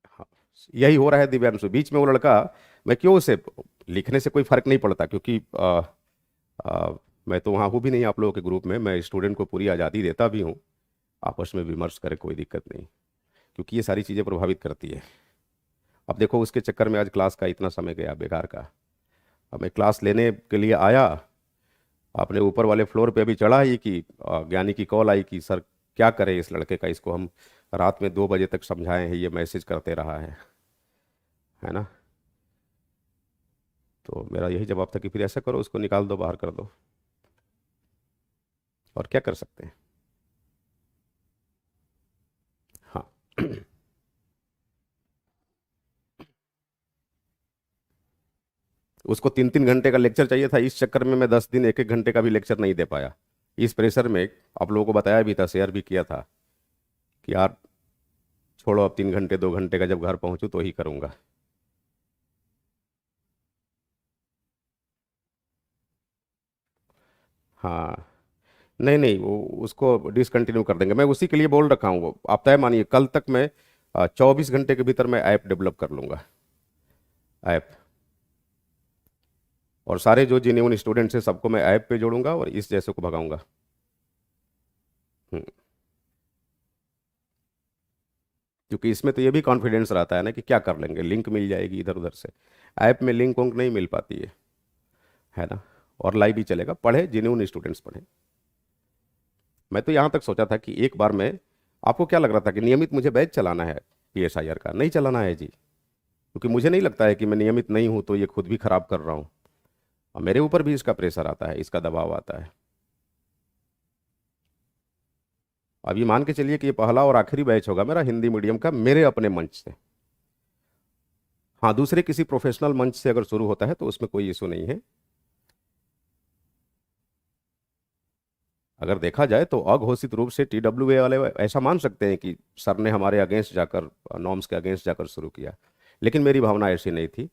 हाँ, यही हो रहा है दिव्यांशु। बीच में वो लड़का, मैं क्यों उसे, लिखने से कोई फर्क नहीं पड़ता, क्योंकि आ, मैं तो वहाँ हूँ भी नहीं आप लोगों के ग्रुप में, मैं स्टूडेंट को पूरी आज़ादी देता भी हूँ, आपस में विमर्श करे, कोई दिक्कत नहीं, क्योंकि ये सारी चीज़ें प्रभावित करती है। अब देखो, उसके चक्कर में आज क्लास का इतना समय गया बेकार का। अब मैं क्लास लेने के लिए आया, अपने ऊपर वाले फ्लोर पे अभी चढ़ा ही कि ज्ञानी की कॉल आई कि सर क्या करें इस लड़के का, इसको हम रात में 2 बजे तक समझाए हैं, ये मैसेज करते रहा है ना। तो मेरा यही जवाब था कि फिर ऐसा करो, उसको निकाल दो, बाहर कर दो, और क्या कर सकते हैं। हाँ। उसको 3-3 घंटे का लेक्चर चाहिए था, इस चक्कर में मैं 10 दिन 1-1 घंटे का भी लेक्चर नहीं दे पाया। इस प्रेशर में आप लोगों को बताया भी था, शेयर भी किया था कि यार छोड़ो, अब 3 घंटे 2 घंटे का जब घर पहुंचूं तो ही करूंगा। हाँ, नहीं नहीं, वो उसको डिसकंटिन्यू कर देंगे, मैं उसी के लिए बोल रखा हूँ। वो आप तय मानिए, कल तक मैं 24 घंटे के भीतर मैं ऐप डेवलप कर लूंगा, ऐप। और सारे जो जेन्युइन स्टूडेंट्स हैं सबको मैं ऐप पे जोड़ूंगा और इस जैसे को भगाऊंगा। हम्म, क्योंकि इसमें तो ये भी कॉन्फिडेंस रहता है ना कि क्या कर लेंगे, लिंक मिल जाएगी इधर उधर से। ऐप में लिंक वोंक नहीं मिल पाती है ना। और लाइव ही चलेगा, पढ़े जेन्युइन स्टूडेंट्स पढ़े। मैं तो यहाँ तक सोचा था कि एक बार मैं, आपको क्या लग रहा था कि नियमित मुझे बैच चलाना है PSIR का? नहीं चलाना है जी, क्योंकि मुझे नहीं लगता है कि मैं नियमित नहीं हूं तो ये खुद भी खराब कर रहा हूं, और मेरे ऊपर भी इसका प्रेशर आता है, इसका दबाव आता है। अब ये मान के चलिए कि ये पहला और आखिरी बैच होगा मेरा हिंदी मीडियम का, मेरे अपने मंच से। हाँ, दूसरे किसी प्रोफेशनल मंच से अगर शुरू होता है तो उसमें कोई इशू नहीं है। अगर देखा जाए तो अघोषित रूप से TWA वाले ऐसा मान सकते हैं कि सर ने हमारे अगेंस्ट जाकर, नॉर्म्स के अगेंस्ट जाकर शुरू किया, लेकिन मेरी भावना ऐसी नहीं थी।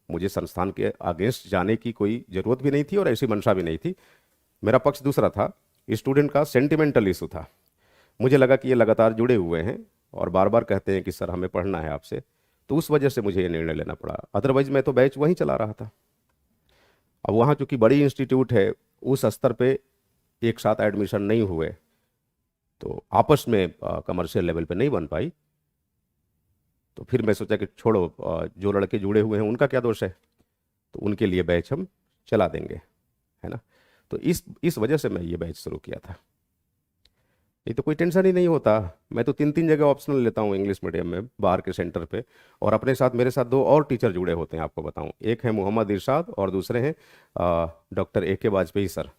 मुझे संस्थान के अगेंस्ट जाने की कोई ज़रूरत भी नहीं थी और ऐसी मंशा भी नहीं थी। मेरा पक्ष दूसरा था, स्टूडेंट का सेंटिमेंटल इशू था। मुझे लगा कि ये लगातार जुड़े हुए हैं और बार बार कहते हैं कि सर हमें पढ़ना है आपसे, तो उस वजह से मुझे ये निर्णय लेना पड़ा। अदरवाइज मैं तो बैच वहीं चला रहा था। अब वहाँ चूंकि बड़ी इंस्टीट्यूट है, उस स्तर पे एक साथ एडमिशन नहीं हुए, तो आपस में कमर्शियल लेवल पे नहीं बन पाई। तो फिर मैं सोचा कि छोड़ो, जो लड़के जुड़े हुए हैं उनका क्या दोष है, तो उनके लिए बैच हम चला देंगे, है ना। तो इस वजह से मैं ये बैच शुरू किया था। नहीं तो कोई टेंशन ही नहीं होता। मैं तो 3-3 जगह ऑप्शनल लेता हूँ इंग्लिश मीडियम में, बाहर के सेंटर पे, और अपने साथ मेरे साथ 2 और टीचर जुड़े होते हैं, आपको बताऊं। एक है मोहम्मद इरशाद और दूसरे हैं doctor AK Vajpayee sir,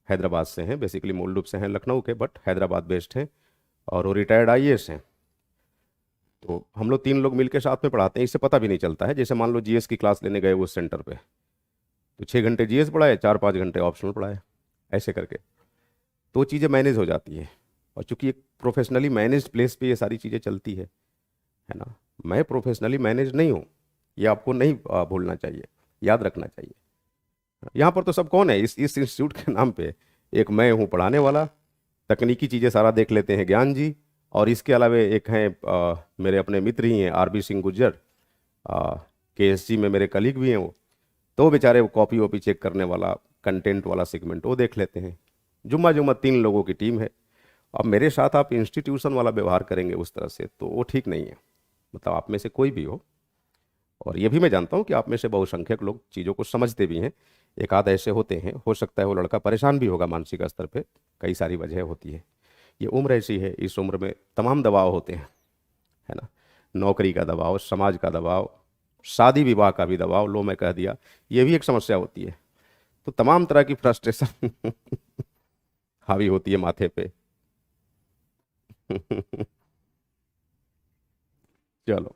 Hyderabad से हैं, बेसिकली मूल रूप से हैं लखनऊ के, बट हैदराबाद बेस्ड हैं, और वो रिटायर्ड IAS हैं। तो हम लोग 3 लोग मिलकर साथ में पढ़ाते हैं, इससे पता भी नहीं चलता है। जैसे मान लो GS की क्लास लेने गए उस सेंटर पे, तो 6 घंटे GS पढ़ाए, 4-5 घंटे ऑप्शनल पढ़ाए, ऐसे करके तो चीज़ें मैनेज हो जाती है। और चूंकि एक प्रोफेशनली मैनेज्ड प्लेस पे ये सारी चीज़ें चलती है ना। मैं प्रोफेशनली मैनेज नहीं हूँ, ये आपको नहीं भूलना चाहिए, याद रखना चाहिए। यहाँ पर तो सब कौन है इस इंस्टीट्यूट के नाम पे? एक मैं हूँ पढ़ाने वाला, तकनीकी चीज़ें सारा देख लेते हैं ज्ञान जी, और इसके अलावा एक हैं मेरे अपने मित्र ही हैं आरबी सिंह गुज्जर, केएसजी में मेरे कलीग भी हैं वो, तो बेचारे वो कॉपी वॉपी चेक करने वाला कंटेंट वाला सेगमेंट वो देख लेते हैं। जुम्मा जुम्मा 3 लोगों की टीम है। अब मेरे साथ आप इंस्टीट्यूशन वाला व्यवहार करेंगे उस तरह से तो वो ठीक नहीं है, मतलब आप में से कोई भी हो, और ये भी मैं जानता हूँ कि आप में से बहुसंख्यक लोग चीज़ों को समझते भी हैं, एक आध ऐसे होते हैं, हो सकता है वो लड़का परेशान भी होगा मानसिक स्तर पे, कई सारी वजह होती है, ये उम्र ऐसी है, इस उम्र में तमाम दबाव होते हैं, है ना, नौकरी का दबाव, समाज का दबाव, शादी विवाह का भी दबाव, लो मैं कह दिया, ये भी एक समस्या होती है, तो तमाम तरह की फ्रस्ट्रेशन हावी होती है माथे पे। चलो।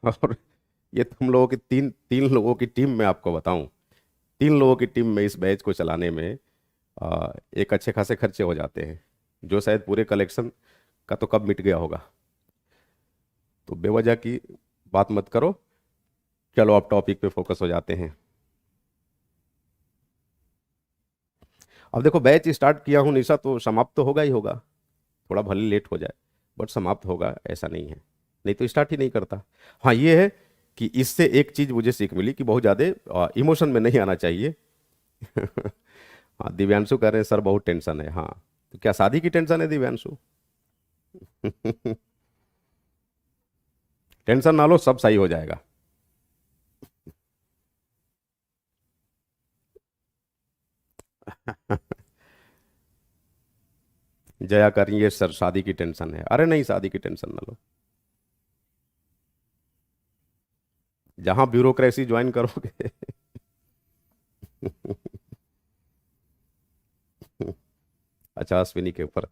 और ये तुम लोगों की तीन तीन लोगों की टीम में आपको बताऊं, 3 लोगों की टीम में इस बैच को चलाने में एक अच्छे खासे खर्चे हो जाते हैं, जो शायद पूरे कलेक्शन का तो कब मिट गया होगा। तो बेवजह की बात मत करो, चलो अब टॉपिक पे फोकस हो जाते हैं। अब देखो बैच स्टार्ट किया हूँ निशा, तो समाप्त तो होगा ही होगा, थोड़ा भले लेट हो जाए बट समाप्त होगा, ऐसा नहीं है, नहीं तो स्टार्ट ही नहीं करता। हाँ ये है कि इससे एक चीज मुझे सीख मिली कि बहुत ज़्यादा इमोशन में नहीं आना चाहिए। हाँ दिव्यांशु कह रहे हैं सर बहुत टेंशन है, हाँ तो क्या शादी की टेंशन है दिव्यांशु? टेंशन ना लो, सब सही हो जाएगा। जया कर रही है सर शादी की टेंशन है, अरे नहीं शादी की टेंशन ना लो, जहां ब्यूरोक्रेसी ज्वाइन करोगे। अच्छा अश्विनी के ऊपर।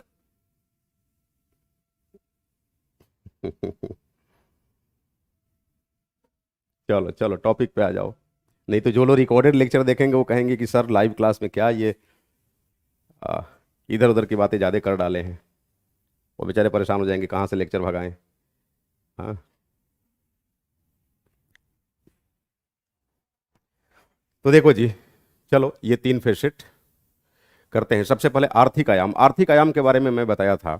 चलो चलो टॉपिक पे आ जाओ, नहीं तो जो लोग रिकॉर्डेड लेक्चर देखेंगे वो कहेंगे कि सर लाइव क्लास में क्या ये इधर उधर की बातें ज़्यादा कर डाले हैं, वो बेचारे परेशान हो जाएंगे कहाँ से लेक्चर भगाएं। हाँ तो देखो जी, चलो ये 3 फेसेट करते हैं। सबसे पहले आर्थिक आयाम, आर्थिक आयाम के बारे में मैं बताया था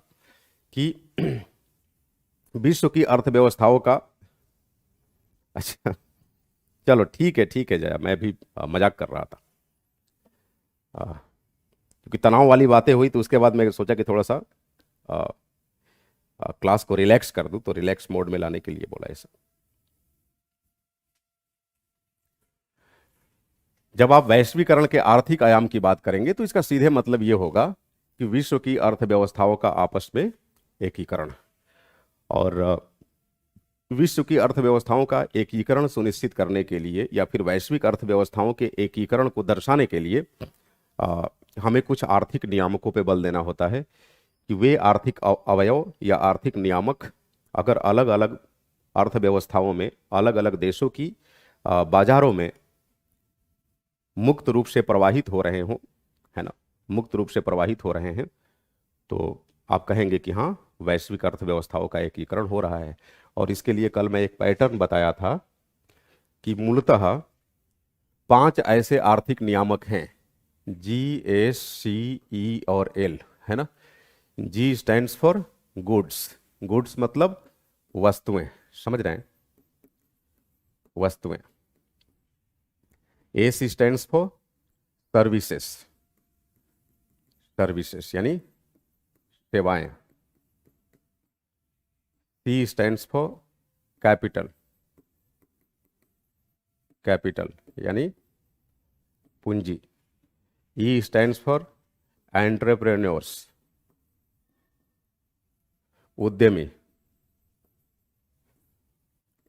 कि विश्व की अर्थव्यवस्थाओं का, अच्छा चलो ठीक है जया, मैं भी मजाक कर रहा था, क्योंकि तनाव वाली बातें हुई तो उसके बाद मैं सोचा कि थोड़ा सा क्लास को रिलैक्स कर दूं, तो रिलैक्स मोड में लाने के लिए बोला ऐसा। जब आप वैश्वीकरण के आर्थिक आयाम की बात करेंगे तो इसका सीधे मतलब ये होगा कि विश्व की अर्थव्यवस्थाओं का आपस में एकीकरण, और विश्व की अर्थव्यवस्थाओं का एकीकरण सुनिश्चित करने के लिए या फिर वैश्विक अर्थव्यवस्थाओं के एकीकरण को दर्शाने के लिए अ, हमें कुछ आर्थिक नियामकों पे बल देना होता है कि वे आर्थिक अवयव या आर्थिक नियामक अगर अलग अलग अर्थव्यवस्थाओं में अलग अलग देशों की बाजारों में मुक्त रूप से प्रवाहित हो रहे हों, है ना, मुक्त रूप से प्रवाहित हो रहे हैं, तो आप कहेंगे कि हाँ वैश्विक अर्थव्यवस्थाओं का एकीकरण हो रहा है। और इसके लिए कल मैं एक पैटर्न बताया था कि मूलतः 5 ऐसे आर्थिक नियामक हैं, GSCE और L, है ना। G stands for goods, goods मतलब वस्तुएं, समझ रहे हैं, वस्तुएं। S stands for services, services यानी सेवाएं। C stands for capital, capital यानी पूंजी। E स्टैंड्स फॉर एंटरप्रेन्योर्स, उद्यमी।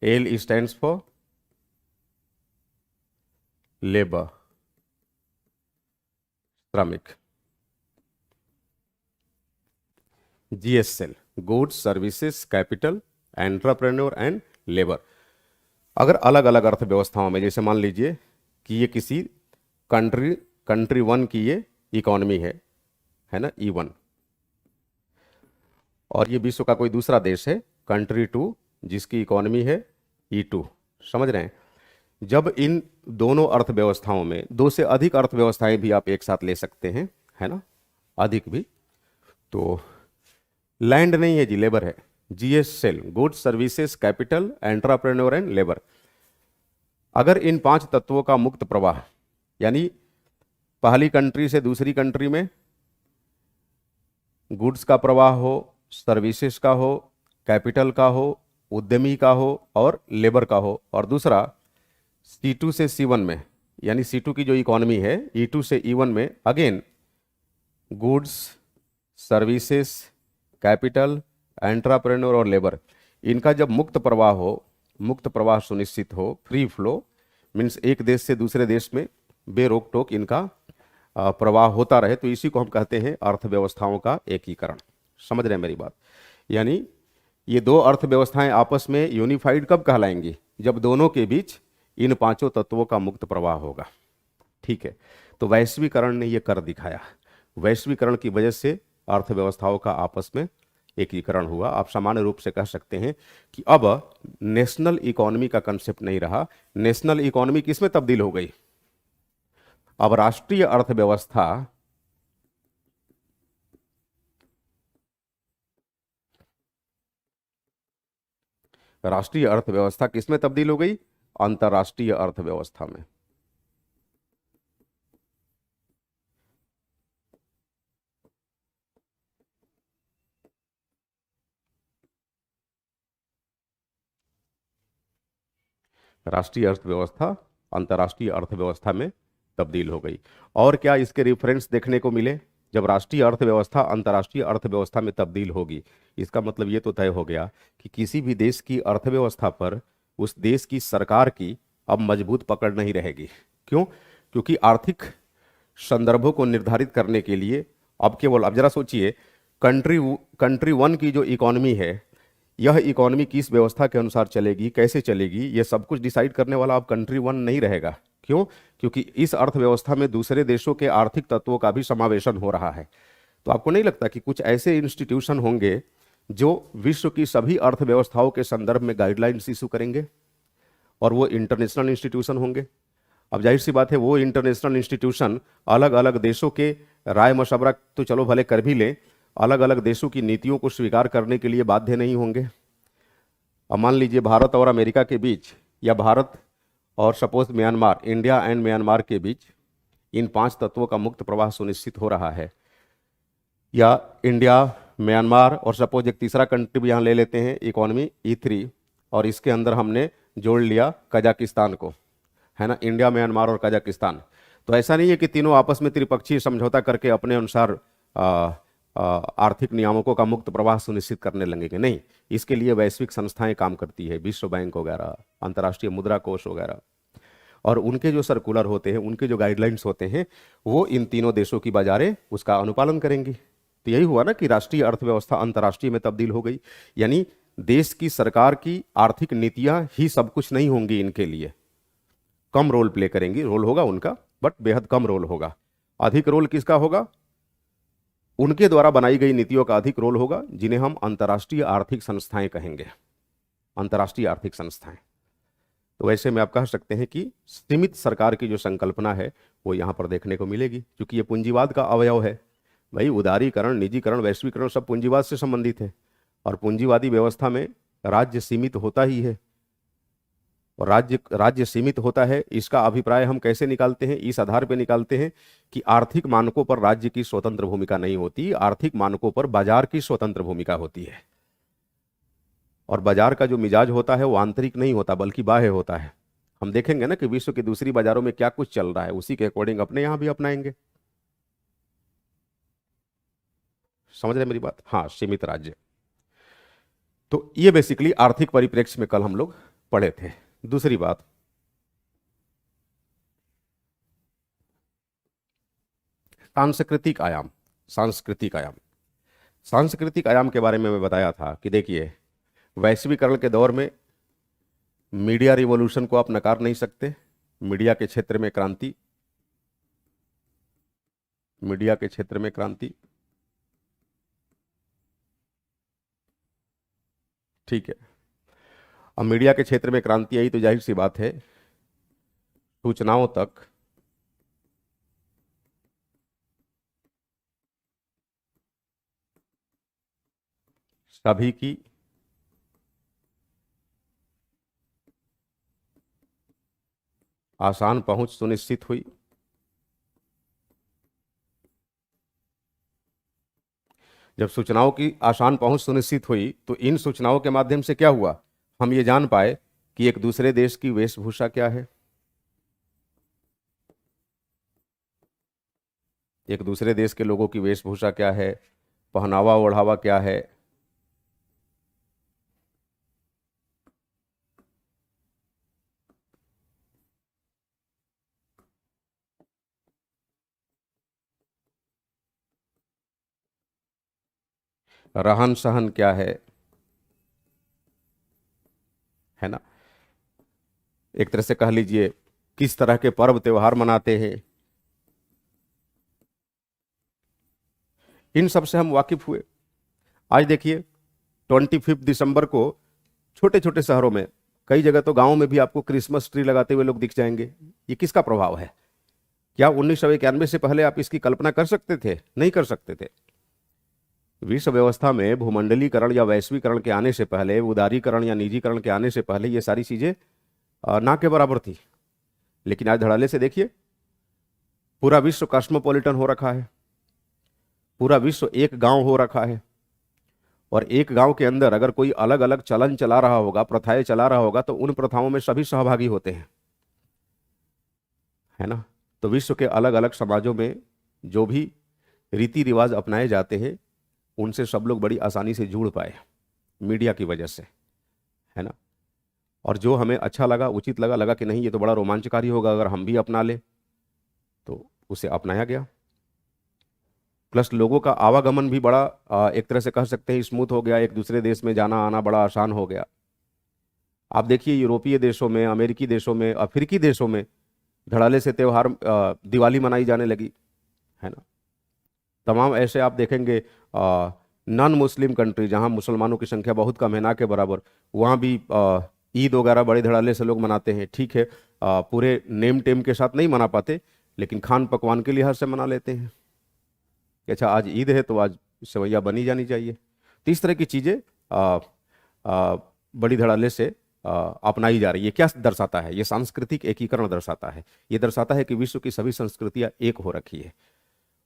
L स्टैंड्स फॉर लेबर, श्रमिक। GSL, goods services capital entrepreneur and labour. अगर अलग अलग अर्थव्यवस्थाओं में, जैसे मान लीजिए कि ये किसी कंट्री कंट्री 1 की ये इकोनॉमी है ना, E1, और ये विश्व का कोई दूसरा देश है कंट्री 2 जिसकी इकोनॉमी है E2। समझ रहे हैं? जब इन दोनों अर्थव्यवस्थाओं में दो से अधिक अर्थव्यवस्थाएं भी आप एक साथ ले सकते हैं, है ना, अधिक भी, तो लैंड नहीं है जी, लेबर है। GS cell, goods services capital entrepreneur and labour. अगर इन 5 तत्वों का मुक्त प्रवाह, यानी पहली कंट्री से दूसरी कंट्री में गुड्स का प्रवाह हो, सर्विसेज का हो, कैपिटल का हो, उद्यमी का हो और लेबर का हो, और दूसरा C2 से C1 में, यानी C2 की जो इकोनॉमी है E2 से E1 में again goods services capital entrepreneur और लेबर, इनका जब मुक्त प्रवाह हो, मुक्त प्रवाह सुनिश्चित हो, फ्री फ्लो मीन्स एक देश से दूसरे देश में बेरोक टोक इनका प्रवाह होता रहे, तो इसी को हम कहते हैं अर्थव्यवस्थाओं का एकीकरण। समझ रहे हैं मेरी बात? यानी ये दो अर्थव्यवस्थाएं आपस में यूनिफाइड कब कहलाएंगी? जब दोनों के बीच इन 5 तत्वों का मुक्त प्रवाह होगा। ठीक है, तो वैश्वीकरण ने ये कर दिखाया। वैश्वीकरण की वजह से अर्थव्यवस्थाओं का आपस में एकीकरण हुआ। आप सामान्य रूप से कह सकते हैं कि अब नेशनल इकोनॉमी का कंसेप्ट नहीं रहा। नेशनल इकोनॉमी किस में तब्दील हो गई? अब राष्ट्रीय अर्थव्यवस्था किस में तब्दील हो गई? अंतर्राष्ट्रीय अर्थव्यवस्था में। राष्ट्रीय अर्थव्यवस्था अंतर्राष्ट्रीय अर्थव्यवस्था में तब्दील हो गई। और क्या इसके रेफरेंस देखने को मिले? जब राष्ट्रीय अर्थव्यवस्था अंतर्राष्ट्रीय अर्थव्यवस्था में तब्दील होगी, इसका मतलब ये तो तय हो गया कि किसी भी देश की अर्थव्यवस्था पर उस देश की सरकार की अब मजबूत पकड़ नहीं रहेगी। क्यों? क्योंकि आर्थिक संदर्भों को निर्धारित करने के लिए अब केवल, अब जरा सोचिए, कंट्री 1 की जो इकोनॉमी है, यह इकोनॉमी किस व्यवस्था के अनुसार चलेगी, कैसे चलेगी, ये सब कुछ डिसाइड करने वाला अब कंट्री 1 नहीं रहेगा। क्यों? क्योंकि इस अर्थव्यवस्था में दूसरे देशों के आर्थिक तत्वों का भी समावेशन हो रहा है। तो आपको नहीं लगता कि कुछ ऐसे इंस्टीट्यूशन होंगे जो विश्व की सभी अर्थव्यवस्थाओं के संदर्भ में गाइडलाइंस इशू करेंगे, और वो इंटरनेशनल इंस्टीट्यूशन होंगे? अब जाहिर सी बात है, वो इंटरनेशनल इंस्टीट्यूशन अलग अलग देशों के राय मशवरा तो चलो भले कर भी लें, अलग अलग देशों की नीतियों को स्वीकार करने के लिए बाध्य नहीं होंगे। अब मान लीजिए भारत और अमेरिका के बीच, या भारत और suppose Myanmar, India and Myanmar के बीच इन 5 तत्वों का मुक्त प्रवाह सुनिश्चित हो रहा है, या इंडिया, म्यांमार और सपोज एक तीसरा कंट्री भी यहाँ ले लेते हैं, इकोनॉमी E3, और इसके अंदर हमने जोड़ लिया कजाकिस्तान को, है ना, इंडिया, म्यांमार और कजाकिस्तान। तो ऐसा नहीं है कि तीनों आपस में त्रिपक्षीय समझौता करके अपने अनुसार आर्थिक नियामकों का मुक्त प्रवाह सुनिश्चित करने लगेंगे। नहीं, इसके लिए वैश्विक संस्थाएं काम करती है, विश्व बैंक वगैरह, अंतर्राष्ट्रीय मुद्रा कोष वगैरह, और उनके जो सर्कुलर होते हैं, उनके जो गाइडलाइंस होते हैं, वो इन तीनों देशों की बाजारें उसका अनुपालन करेंगी। तो यही हुआ ना कि राष्ट्रीय अर्थव्यवस्था अंतर्राष्ट्रीय में तब्दील हो गई। यानी देश की सरकार की आर्थिक नीतियां ही सब कुछ नहीं होंगी, इनके लिए कम रोल प्ले करेंगी। रोल होगा उनका, बट बेहद कम रोल होगा। अधिक रोल किसका होगा? उनके द्वारा बनाई गई नीतियों का अधिक रोल होगा, जिन्हें हम अंतर्राष्ट्रीय आर्थिक संस्थाएं कहेंगे, अंतर्राष्ट्रीय आर्थिक संस्थाएं। तो वैसे में आप कह सकते हैं कि सीमित सरकार की जो संकल्पना है वो यहां पर देखने को मिलेगी, क्योंकि ये पूंजीवाद का अवयव है। भाई, उदारीकरण, निजीकरण, वैश्वीकरण सब पूंजीवाद से संबंधित है, और पूंजीवादी व्यवस्था में राज्य सीमित होता ही है, और राज्य सीमित होता है। इसका अभिप्राय हम कैसे निकालते हैं? इस आधार पर निकालते हैं कि आर्थिक मानकों पर राज्य की स्वतंत्र भूमिका नहीं होती, आर्थिक मानकों पर बाजार की स्वतंत्र भूमिका होती है। और बाजार का जो मिजाज होता है वो आंतरिक नहीं होता, बल्कि बाह्य होता है। हम देखेंगे ना कि विश्व की दूसरी बाजारों में क्या कुछ चल रहा है, उसी के अकॉर्डिंग अपने यहां भी अपनाएंगे। समझ रहे मेरी बात? हाँ, सीमित राज्य। तो ये बेसिकली आर्थिक परिप्रेक्ष्य में कल हम लोग पढ़े थे। दूसरी बात, सांस्कृतिक आयाम। सांस्कृतिक आयाम, सांस्कृतिक आयाम के बारे में मैं बताया था कि देखिए, वैश्वीकरण के दौर में मीडिया रिवॉल्यूशन को आप नकार नहीं सकते। मीडिया के क्षेत्र में क्रांति, मीडिया के क्षेत्र में क्रांति, ठीक है। अब मीडिया के क्षेत्र में क्रांति आई तो जाहिर सी बात है सूचनाओं तक सभी की आसान पहुंच सुनिश्चित हुई। जब सूचनाओं की आसान पहुंच सुनिश्चित हुई तो इन सूचनाओं के माध्यम से क्या हुआ, हम ये जान पाए कि एक दूसरे देश की वेशभूषा क्या है, एक दूसरे देश के लोगों की वेशभूषा क्या है, पहनावा ओढ़ावा क्या है। रहन सहन क्या है ना। एक तरह से कह लीजिए किस तरह के पर्व त्योहार मनाते हैं, इन सब से हम वाकिफ हुए। आज देखिए 25 दिसंबर को छोटे छोटे शहरों में, कई जगह तो गांवों में भी आपको क्रिसमस ट्री लगाते हुए लोग दिख जाएंगे। ये किसका प्रभाव है? क्या 1991 से पहले आप इसकी कल्पना कर सकते थे? नहीं कर सकते थे। विश्व व्यवस्था में भूमंडलीकरण या वैश्वीकरण के आने से पहले, उदारीकरण या निजीकरण के आने से पहले ये सारी चीजें ना के बराबर थी। लेकिन आज धड़ाले से देखिए पूरा विश्व कॉस्मोपॉलिटन हो रखा है, पूरा विश्व एक गांव हो रखा है। और एक गांव के अंदर अगर कोई अलग अलग चलन चला रहा होगा, प्रथाएं चला रहा होगा, तो उन प्रथाओं में सभी सहभागी होते हैं, है ना। तो विश्व के अलग अलग समाजों में जो भी रीति रिवाज अपनाए जाते हैं उनसे सब लोग बड़ी आसानी से जुड़ पाए मीडिया की वजह से, है ना। और जो हमें अच्छा लगा, उचित लगा, लगा कि नहीं ये तो बड़ा रोमांचकारी होगा अगर हम भी अपना ले, तो उसे अपनाया गया। प्लस लोगों का आवागमन भी बड़ा एक तरह से कह सकते हैं स्मूथ हो गया, एक दूसरे देश में जाना आना बड़ा आसान हो गया। आप देखिए यूरोपीय देशों में, अमेरिकी देशों में, अफ्रीकी देशों में धड़ाले से त्योहार दिवाली मनाई जाने लगी, है ना। तमाम ऐसे आप देखेंगे नॉन मुस्लिम कंट्री जहां मुसलमानों की संख्या बहुत कम है, ना के बराबर, वहां भी ईद वगैरह बड़े धड़ाले से लोग मनाते हैं। ठीक है, पूरे नेम टेम के साथ नहीं मना पाते, लेकिन खान पकवान के लिहाज से मना लेते हैं कि अच्छा आज ईद है तो आज सेवैया बनी जानी चाहिए। तो इस तरह की चीजें बड़ी धड़ाले से अपनाई जा रही है। क्या दर्शाता है? ये सांस्कृतिक एकीकरण दर्शाता है। ये दर्शाता है कि विश्व की सभी संस्कृतियां एक हो रखी है।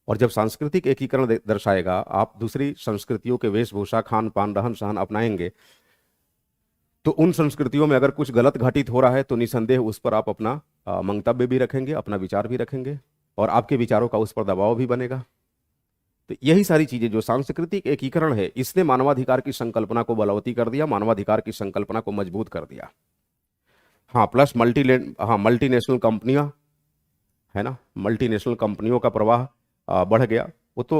और जब सांस्कृतिक एकीकरण दर्शाएगा, आप दूसरी संस्कृतियों के वेशभूषा, खान पान, रहन सहन अपनाएंगे, तो उन संस्कृतियों में अगर कुछ गलत घटित हो रहा है तो निसंदेह उस पर आप अपना मंतव्य भी रखेंगे, अपना विचार भी रखेंगे, और आपके विचारों का उस पर दबाव भी बनेगा। तो यही सारी चीजें जो सांस्कृतिक एकीकरण है, इसने मानवाधिकार की संकल्पना को बलवती कर दिया, मानवाधिकार की संकल्पना को मजबूत कर दिया। हाँ, प्लस मल्टीनेशनल कंपनियां, है ना, मल्टीनेशनल कंपनियों का प्रवाह बढ़ गया। वो तो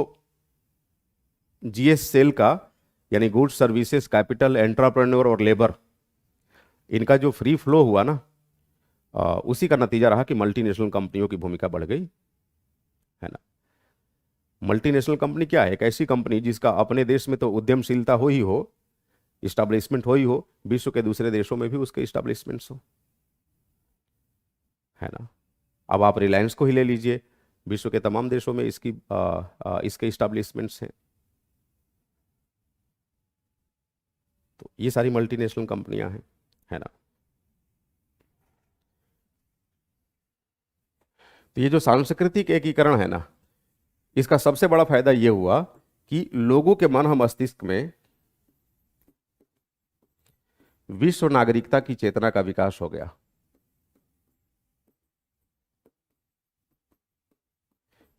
जीएस सेल का, यानी गुड्स सर्विसेज कैपिटल एंटरप्रेन्योर और लेबर, इनका जो फ्री फ्लो हुआ ना, उसी का नतीजा रहा कि मल्टीनेशनल कंपनियों की भूमिका बढ़ गई, है ना। मल्टीनेशनल कंपनी क्या है? एक ऐसी कंपनी जिसका अपने देश में तो उद्यमशीलता हो ही हो, इस्टेब्लिशमेंट हो ही हो, विश्व के दूसरे देशों में भी उसके इस्टेब्लिशमेंट्स हो, है ना। अब आप रिलायंस को ही ले लीजिए, विश्व के तमाम देशों में इसके इस्टेब्लिशमेंट्स हैं। तो ये सारी मल्टीनेशनल कंपनियां हैं, है ना। तो ये जो सांस्कृतिक एकीकरण है ना, इसका सबसे बड़ा फायदा ये हुआ कि लोगों के मन मस्तिष्क में विश्व नागरिकता की चेतना का विकास हो गया।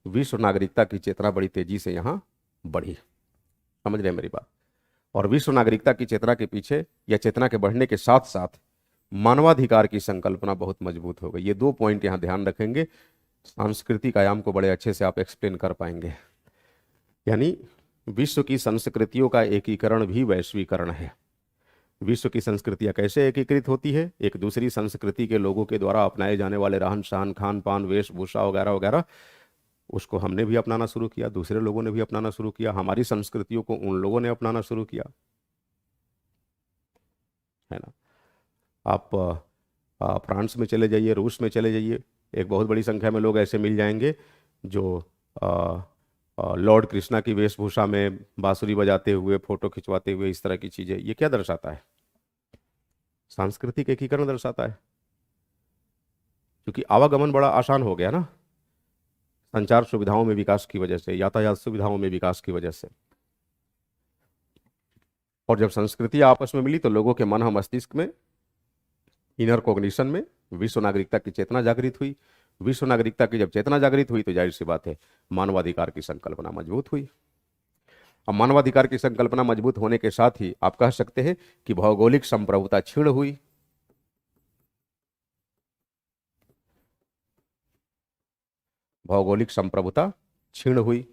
विश्व नागरिकता की चेतना बड़ी तेजी से यहां बढ़ी, समझ रहे हैं मेरी बात। और विश्व नागरिकता की चेतना के पीछे, या चेतना के बढ़ने के साथ साथ, मानवाधिकार की संकल्पना बहुत मजबूत हो गई। ये 2 पॉइंट यहां ध्यान रखेंगे, सांस्कृतिक आयाम को बड़े अच्छे से आप एक्सप्लेन कर पाएंगे। यानी विश्व की संस्कृतियों का एकीकरण भी वैश्वीकरण है। विश्व की संस्कृतियां कैसे एकीकृत होती है? एक दूसरी संस्कृति के लोगों के द्वारा अपनाए जाने वाले रहन सहन, खान पान, वेशभूषा वगैरह वगैरह, उसको हमने भी अपनाना शुरू किया, दूसरे लोगों ने भी अपनाना शुरू किया, हमारी संस्कृतियों को उन लोगों ने अपनाना शुरू किया। है ना। आप फ्रांस में चले जाइए, रूस में चले जाइए, एक बहुत बड़ी संख्या में लोग ऐसे मिल जाएंगे जो लॉर्ड कृष्णा की वेशभूषा में बांसुरी बजाते हुए, फोटो खिंचवाते हुए, इस तरह की चीजें, ये क्या दर्शाता है? सांस्कृतिक एकीकरण दर्शाता है। क्योंकि आवागमन बड़ा आसान हो गया ना, संचार सुविधाओं में विकास की वजह से, यातायात सुविधाओं में विकास की वजह से। और जब संस्कृति आपस में मिली तो लोगों के मन और मस्तिष्क में, इनर कॉग्निशन में विश्व नागरिकता की चेतना जागृत हुई। विश्व नागरिकता की जब चेतना जागृत हुई तो जाहिर सी बात है मानवाधिकार की संकल्पना मजबूत हुई। अब मानवाधिकार की संकल्पना मजबूत होने के साथ ही आप कह सकते हैं कि भौगोलिक संप्रभुता क्षीण हुई। भौगोलिक संप्रभुता क्षीण हुई।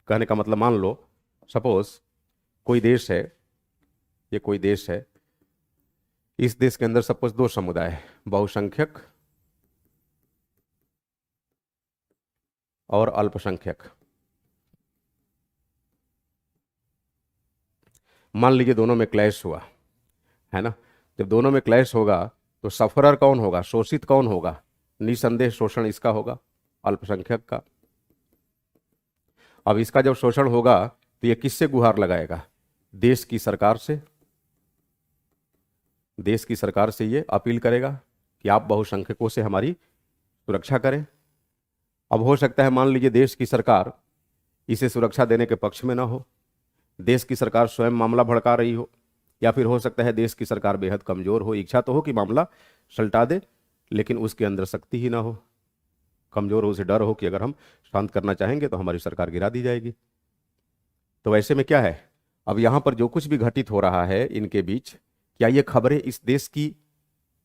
कहने का मतलब, मान लो सपोज कोई देश है, ये कोई देश है, इस देश के अंदर सपोज दो समुदाय है, बहुसंख्यक और अल्पसंख्यक। मान लीजिए दोनों में क्लैश हुआ, है ना। जब दोनों में क्लैश होगा तो सफरर कौन होगा, शोषित कौन होगा? निसंदेह शोषण इसका होगा, अल्पसंख्यक का। अब इसका जब शोषण होगा तो ये किससे गुहार लगाएगा? देश की सरकार से। देश की सरकार से ये अपील करेगा कि आप बहुसंख्यकों से हमारी सुरक्षा करें। अब हो सकता है मान लीजिए देश की सरकार इसे सुरक्षा देने के पक्ष में ना हो, देश की सरकार स्वयं मामला भड़का रही हो, या फिर हो सकता है देश की सरकार बेहद कमजोर हो, इच्छा तो हो कि मामला सलटा दे लेकिन उसके अंदर शक्ति ही ना हो, कमजोर हो, उसे डर हो कि अगर हम शांत करना चाहेंगे तो हमारी सरकार गिरा दी जाएगी। तो ऐसे में क्या है, अब यहां पर जो कुछ भी घटित हो रहा है इनके बीच, क्या ये खबरें इस देश की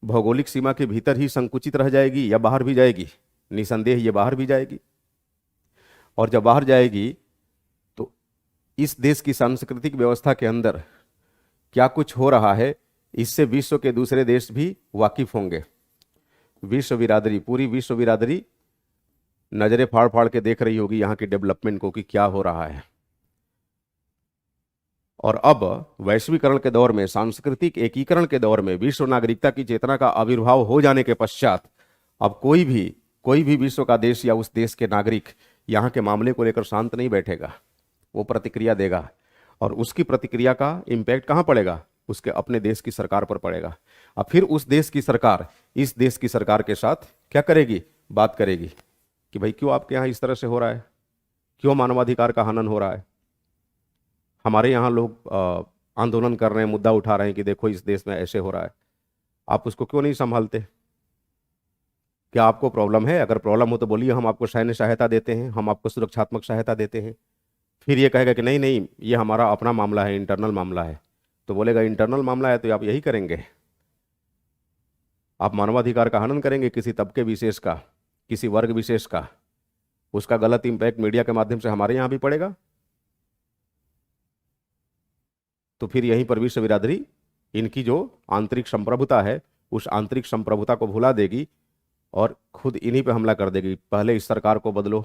भौगोलिक सीमा के भीतर ही संकुचित रह जाएगी या बाहर भी जाएगी? निसंदेह ये बाहर भी जाएगी। और जब बाहर जाएगी तो इस देश की सांस्कृतिक व्यवस्था के अंदर क्या कुछ हो रहा है इससे विश्व के दूसरे देश भी वाकिफ होंगे। विश्व बिरादरी, पूरी विश्व बिरादरी नजरें फाड़ फाड़ के देख रही होगी यहाँ की डेवलपमेंट को कि क्या हो रहा है। और अब वैश्वीकरण के दौर में, सांस्कृतिक एकीकरण के दौर में, विश्व नागरिकता की चेतना का आविर्भाव हो जाने के पश्चात अब कोई भी विश्व का देश या उस देश के नागरिक यहाँ के मामले को लेकर शांत नहीं बैठेगा, वो प्रतिक्रिया देगा। और उसकी प्रतिक्रिया का इम्पैक्ट कहाँ पड़ेगा? उसके अपने देश की सरकार पर पड़ेगा। अब फिर उस देश की सरकार इस देश की सरकार के साथ क्या करेगी? बात करेगी कि भाई क्यों आपके यहाँ इस तरह से हो रहा है, क्यों मानवाधिकार का हनन हो रहा है। हमारे यहाँ लोग आंदोलन कर रहे हैं, मुद्दा उठा रहे हैं कि देखो इस देश में ऐसे हो रहा है, आप उसको क्यों नहीं संभालते? क्या आपको प्रॉब्लम है? अगर प्रॉब्लम हो तो बोलिए, हम आपको सैन्य सहायता देते हैं, हम आपको सुरक्षात्मक सहायता देते हैं। फिर ये कहेगा कि नहीं नहीं ये हमारा अपना मामला है, इंटरनल मामला है। तो बोलेगा इंटरनल मामला है तो आप यही करेंगे, आप मानवाधिकार का हनन करेंगे किसी तबके विशेष का, किसी वर्ग विशेष का, उसका गलत इंपैक्ट मीडिया के माध्यम से हमारे यहाँ भी पड़ेगा। तो फिर यहीं पर विश्व बिरादरी इनकी जो आंतरिक संप्रभुता है उस आंतरिक संप्रभुता को भुला देगी और खुद इन्हीं पे हमला कर देगी। पहले इस सरकार को बदलो,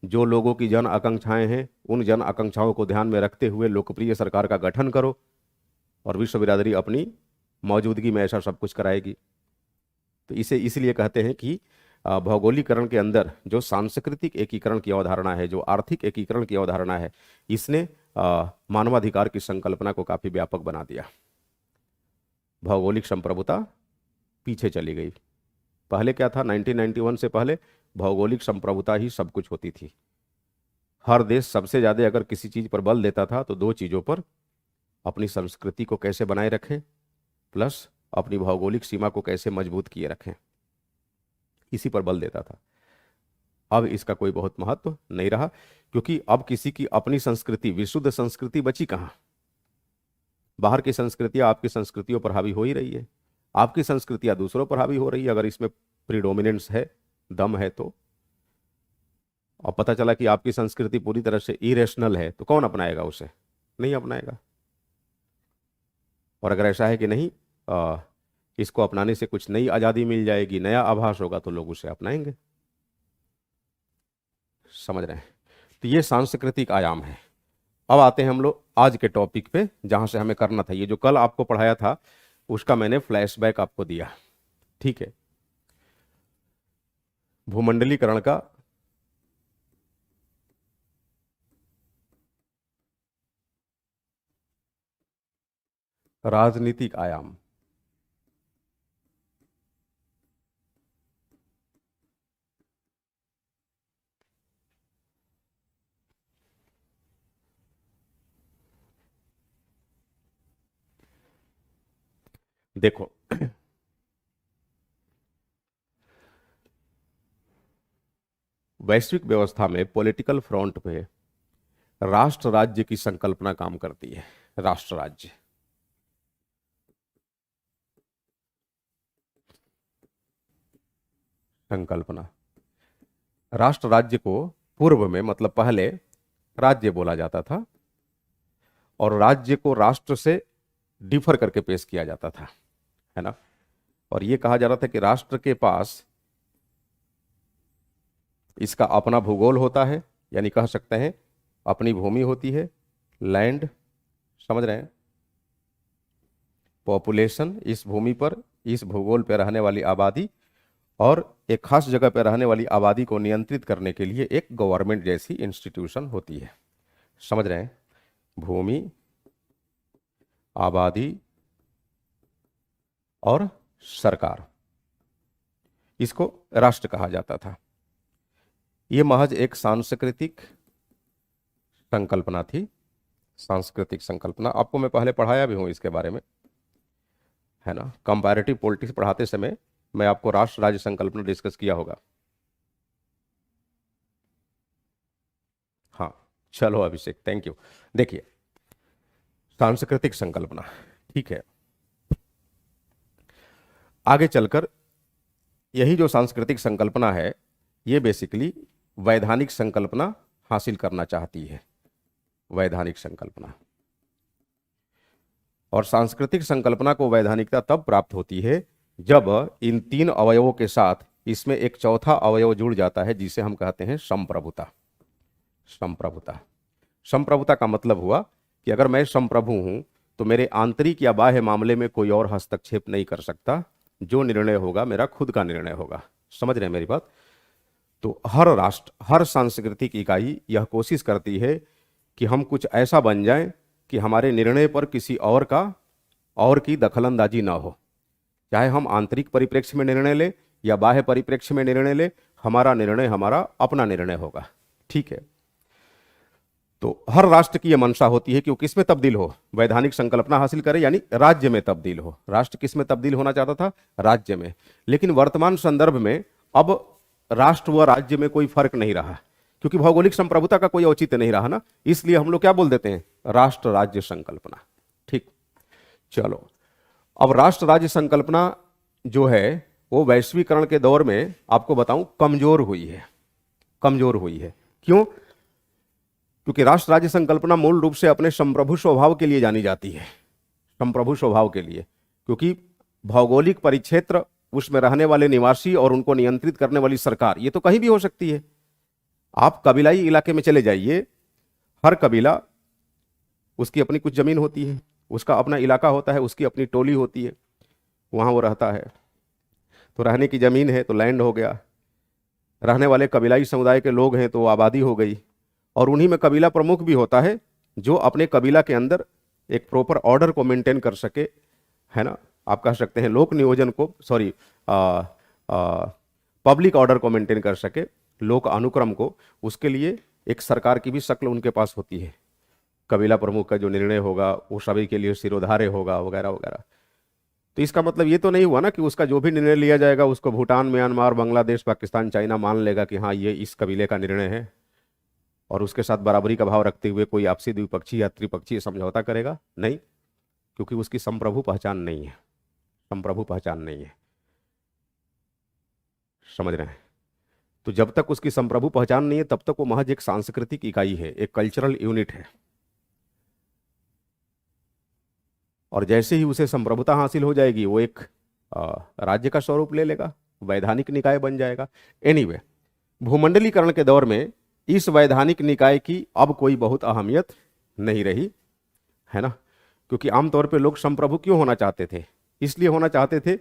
जो लोगों की जन आकांक्षाएं हैं उन जन आकांक्षाओं को ध्यान में रखते हुए लोकप्रिय सरकार का गठन करो, और विश्व बिरादरी अपनी मौजूदगी में ऐसा सब कुछ कराएगी। तो इसे इसलिए कहते हैं कि भौगोलिकरण के अंदर जो सांस्कृतिक एकीकरण की अवधारणा है, जो आर्थिक एकीकरण की अवधारणा है, इसने मानवाधिकार की संकल्पना को काफी व्यापक बना दिया। भौगोलिक संप्रभुता पीछे चली गई। पहले क्या था? 1991 से पहले भौगोलिक संप्रभुता ही सब कुछ होती थी। हर देश सबसे ज्यादा अगर किसी चीज पर बल देता था तो दो चीजों पर, अपनी संस्कृति को कैसे बनाए रखें प्लस अपनी भौगोलिक सीमा को कैसे मजबूत किए रखें, इसी पर बल देता था। अब इसका कोई बहुत महत्व नहीं रहा, क्योंकि अब किसी की अपनी संस्कृति, विशुद्ध संस्कृति बची कहां? बाहर की संस्कृतियां आपकी संस्कृतियों पर हावी हो ही रही है, आपकी संस्कृतियां दूसरों पर हावी हो रही है। अगर इसमें प्रीडोमिनेंस है, दम है तो। अब पता चला कि आपकी संस्कृति पूरी तरह से इरेशनल है तो कौन अपनाएगा उसे? नहीं अपनाएगा। और अगर ऐसा है कि नहीं इसको अपनाने से कुछ नई आज़ादी मिल जाएगी, नया आभास होगा, तो लोग उसे अपनाएंगे। समझ रहे हैं? तो ये सांस्कृतिक आयाम है। अब आते हैं हम लोग आज के टॉपिक पे, जहां से हमें करना था। ये जो कल आपको पढ़ाया था उसका मैंने फ्लैशबैक आपको दिया, ठीक है। भूमंडलीकरण का राजनीतिक आयाम। देखो, वैश्विक व्यवस्था में पॉलिटिकल फ्रंट पे राष्ट्र राज्य की संकल्पना काम करती है। राष्ट्र राज्य, संकल्पना। राष्ट्र राज्य को पूर्व में, मतलब पहले, राज्य बोला जाता था और राज्य को राष्ट्र से डिफर करके पेश किया जाता था, है ना। और यह कहा जा रहा था कि राष्ट्र के पास इसका अपना भूगोल होता है, यानी कह सकते हैं अपनी भूमि होती है, लैंड, समझ रहे हैं, पॉपुलेशन, इस भूमि पर, इस भूगोल पर रहने वाली आबादी, और एक खास जगह पर रहने वाली आबादी को नियंत्रित करने के लिए एक गवर्नमेंट जैसी इंस्टीट्यूशन होती है। समझ रहे हैं, भूमि, आबादी और सरकार, इसको राष्ट्र कहा जाता था। यह महज एक सांस्कृतिक संकल्पना थी, सांस्कृतिक संकल्पना। आपको मैं पहले पढ़ाया भी हूं इसके बारे में, है ना। कंपैरेटिव पॉलिटिक्स पढ़ाते समय मैं आपको राष्ट्र राज्य संकल्पना डिस्कस किया होगा। हाँ, चलो अभिषेक, थैंक यू। देखिए, सांस्कृतिक संकल्पना, ठीक है। आगे चलकर यही जो सांस्कृतिक संकल्पना है, ये बेसिकली वैधानिक संकल्पना हासिल करना चाहती है, वैधानिक संकल्पना। और सांस्कृतिक संकल्पना को वैधानिकता तब प्राप्त होती है जब इन तीन अवयवों के साथ इसमें एक चौथा अवयव जुड़ जाता है, जिसे हम कहते हैं संप्रभुता। संप्रभुता, संप्रभुता का मतलब हुआ कि अगर मैं संप्रभु हूं तो मेरे आंतरिक या बाह्य मामले में कोई और हस्तक्षेप नहीं कर सकता। जो निर्णय होगा मेरा खुद का निर्णय होगा। समझ रहे हैं मेरी बात। तो हर राष्ट्र, हर सांस्कृतिक इकाई यह कोशिश करती है कि हम कुछ ऐसा बन जाएं कि हमारे निर्णय पर किसी और की दखलंदाजी ना हो। चाहे हम आंतरिक परिप्रेक्ष्य में निर्णय ले या बाह्य परिप्रेक्ष्य में निर्णय ले, हमारा निर्णय हमारा अपना निर्णय होगा, ठीक है। तो हर राष्ट्र की यह मंशा होती है कि वो किस में तब्दील हो, वैधानिक संकल्पना हासिल करे, यानी राज्य में तब्दील हो। राष्ट्र किस में तब्दील होना चाहता था? राज्य में। लेकिन वर्तमान संदर्भ में अब राष्ट्र व राज्य में कोई फर्क नहीं रहा, क्योंकि भौगोलिक संप्रभुता का कोई औचित्य नहीं रहा ना। इसलिए हम लोग क्या बोल देते हैं? राष्ट्र राज्य संकल्पना, ठीक। चलो, अब राष्ट्र राज्य संकल्पना जो है वो वैश्वीकरण के दौर में आपको बताऊं कमजोर हुई है। कमजोर हुई है क्यों? क्योंकि राष्ट्र राज्य संकल्पना मूल रूप से अपने संप्रभु स्वभाव के लिए जानी जाती है, संप्रभु स्वभाव के लिए। क्योंकि भौगोलिक परिक्षेत्र, उसमें रहने वाले निवासी और उनको नियंत्रित करने वाली सरकार, ये तो कहीं भी हो सकती है। आप कबीलाई इलाके में चले जाइए, हर कबीला, उसकी अपनी कुछ जमीन होती है, उसका अपना इलाका होता है, उसकी अपनी टोली होती है, वहां वो रहता है। तो रहने की जमीन है तो लैंड हो गया, रहने वाले कबीलाई समुदाय के लोग हैं तो आबादी हो गई। और उन्हीं में कबीला प्रमुख भी होता है जो अपने कबीला के अंदर एक प्रॉपर ऑर्डर को मेंटेन कर सके, है ना। आप कह सकते हैं लोक नियोजन को, सॉरी, पब्लिक ऑर्डर को मेंटेन कर सके, लोक अनुक्रम को। उसके लिए एक सरकार की भी शक्ल उनके पास होती है। कबीला प्रमुख का जो निर्णय होगा वो सभी के लिए सिरोधार्य होगा, वगैरह वगैरह। तो इसका मतलब ये तो नहीं हुआ ना कि उसका जो भी निर्णय लिया जाएगा उसको भूटान, म्यांमार, बांग्लादेश, पाकिस्तान, चाइना मान लेगा कि हाँ ये इस कबीले का निर्णय है, और उसके साथ बराबरी का भाव रखते हुए कोई आपसी, द्विपक्षीय या त्रिपक्षीय समझौता करेगा? नहीं, क्योंकि उसकी संप्रभु पहचान नहीं है, संप्रभु पहचान नहीं है। समझ रहे हैं? तो जब तक उसकी संप्रभु पहचान नहीं है तब तक वो महज एक सांस्कृतिक इकाई है, एक कल्चरल यूनिट है। और जैसे ही उसे संप्रभुता हासिल हो जाएगी वो एक राज्य का स्वरूप ले लेगा, वैधानिक निकाय बन जाएगा। एनीवे, भूमंडलीकरण के दौर में इस वैधानिक निकाय की अब कोई बहुत अहमियत नहीं रही, है ना। क्योंकि आमतौर पे लोग संप्रभु क्यों होना चाहते थे? इसलिए होना चाहते थे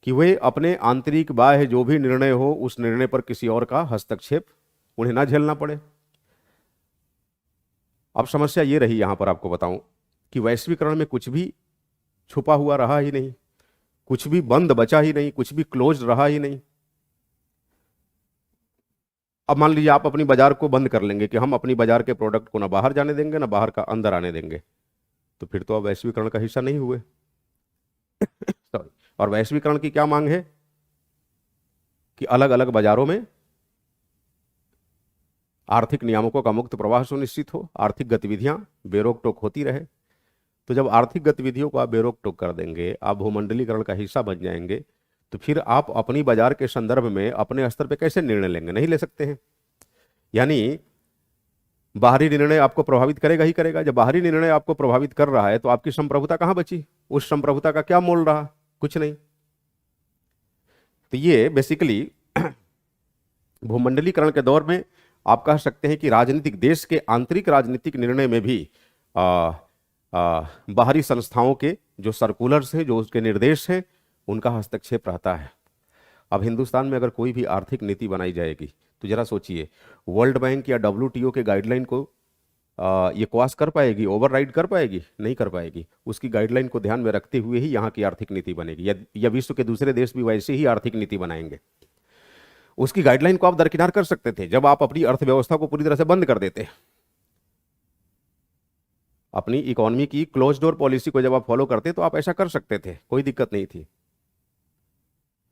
कि वे अपने आंतरिक बाह्य जो भी निर्णय हो उस निर्णय पर किसी और का हस्तक्षेप उन्हें ना झेलना पड़े। अब समस्या ये रही, यहां पर आपको बताऊं कि वैश्वीकरण में कुछ भी छुपा हुआ रहा ही नहीं, कुछ भी बंद बचा ही नहीं, कुछ भी क्लोज रहा ही नहीं। अब मान लीजिए आप अपनी बाजार को बंद कर लेंगे कि हम अपनी बाजार के प्रोडक्ट को ना बाहर जाने देंगे ना बाहर का अंदर आने देंगे, तो फिर तो आप वैश्वीकरण का हिस्सा नहीं हुए। सॉरी। और वैश्वीकरण की क्या मांग है कि अलग अलग बाजारों में आर्थिक नियामकों का मुक्त प्रवाह सुनिश्चित हो, आर्थिक गतिविधियां बेरोक टोक होती रहे। तो जब आर्थिक गतिविधियों को आप बेरोक टोक कर देंगे, आप भूमंडलीकरण का हिस्सा बन जाएंगे, तो फिर आप अपनी बाजार के संदर्भ में अपने स्तर पर कैसे निर्णय लेंगे? नहीं ले सकते हैं। यानी बाहरी निर्णय आपको प्रभावित करेगा ही करेगा। जब बाहरी निर्णय आपको प्रभावित कर रहा है तो आपकी संप्रभुता कहां बची? उस संप्रभुता का क्या मोल रहा? कुछ नहीं। तो ये बेसिकली भूमंडलीकरण के दौर में आप कह सकते हैं कि राजनीतिक, देश के आंतरिक राजनीतिक निर्णय में भी बाहरी संस्थाओं के जो सर्कुलर्स हैं, जो उसके निर्देश हैं, उनका हस्तक्षेप रहता है। अब हिंदुस्तान में अगर कोई भी आर्थिक नीति बनाई जाएगी तो जरा सोचिए, वर्ल्ड बैंक या WTO के गाइडलाइन को ये क्वास कर पाएगी, ओवरराइड कर पाएगी? नहीं कर पाएगी। उसकी गाइडलाइन को ध्यान में रखते हुए ही यहाँ की आर्थिक नीति बनेगी, या विश्व के दूसरे देश भी वैसे ही आर्थिक नीति बनाएंगे। उसकी गाइडलाइन को आप दरकिनार कर सकते थे जब आप अपनी अर्थव्यवस्था को पूरी तरह से बंद कर देते। अपनी इकोनॉमी की क्लोज डोर पॉलिसी को जब आप फॉलो करते तो आप ऐसा कर सकते थे, कोई दिक्कत नहीं थी,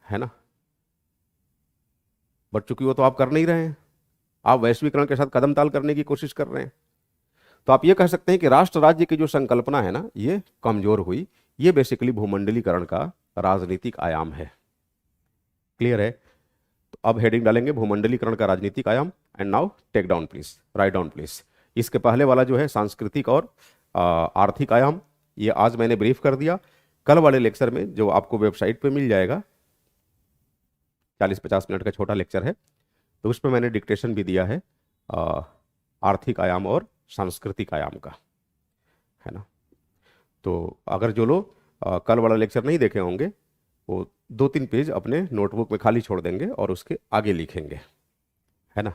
है ना। बट चूंकि वो तो आप कर नहीं रहे हैं, आप वैश्वीकरण के साथ कदम ताल करने की कोशिश कर रहे हैं। तो आप ये कह सकते हैं कि राष्ट्र राज्य की जो संकल्पना है ना, ये कमजोर हुई। ये बेसिकली भूमंडलीकरण का राजनीतिक आयाम है। क्लियर है? तो अब हेडिंग डालेंगे भूमंडलीकरण का राजनीतिक आयाम। And now take down please, write down please. इसके पहले वाला जो है सांस्कृतिक और आर्थिक आयाम, ये आज मैंने ब्रीफ कर दिया। कल वाले लेक्चर में जो आपको वेबसाइट पे मिल जाएगा, 40-50 मिनट का छोटा लेक्चर है, तो उसमें मैंने डिक्टेशन भी दिया है आर्थिक आयाम और सांस्कृतिक आयाम का, है ना। तो अगर जो लोग कल वाला लेक्चर नहीं देखे होंगे, वो 2-3 पेज अपने नोटबुक में खाली छोड़ देंगे और उसके आगे लिखेंगे, है ना।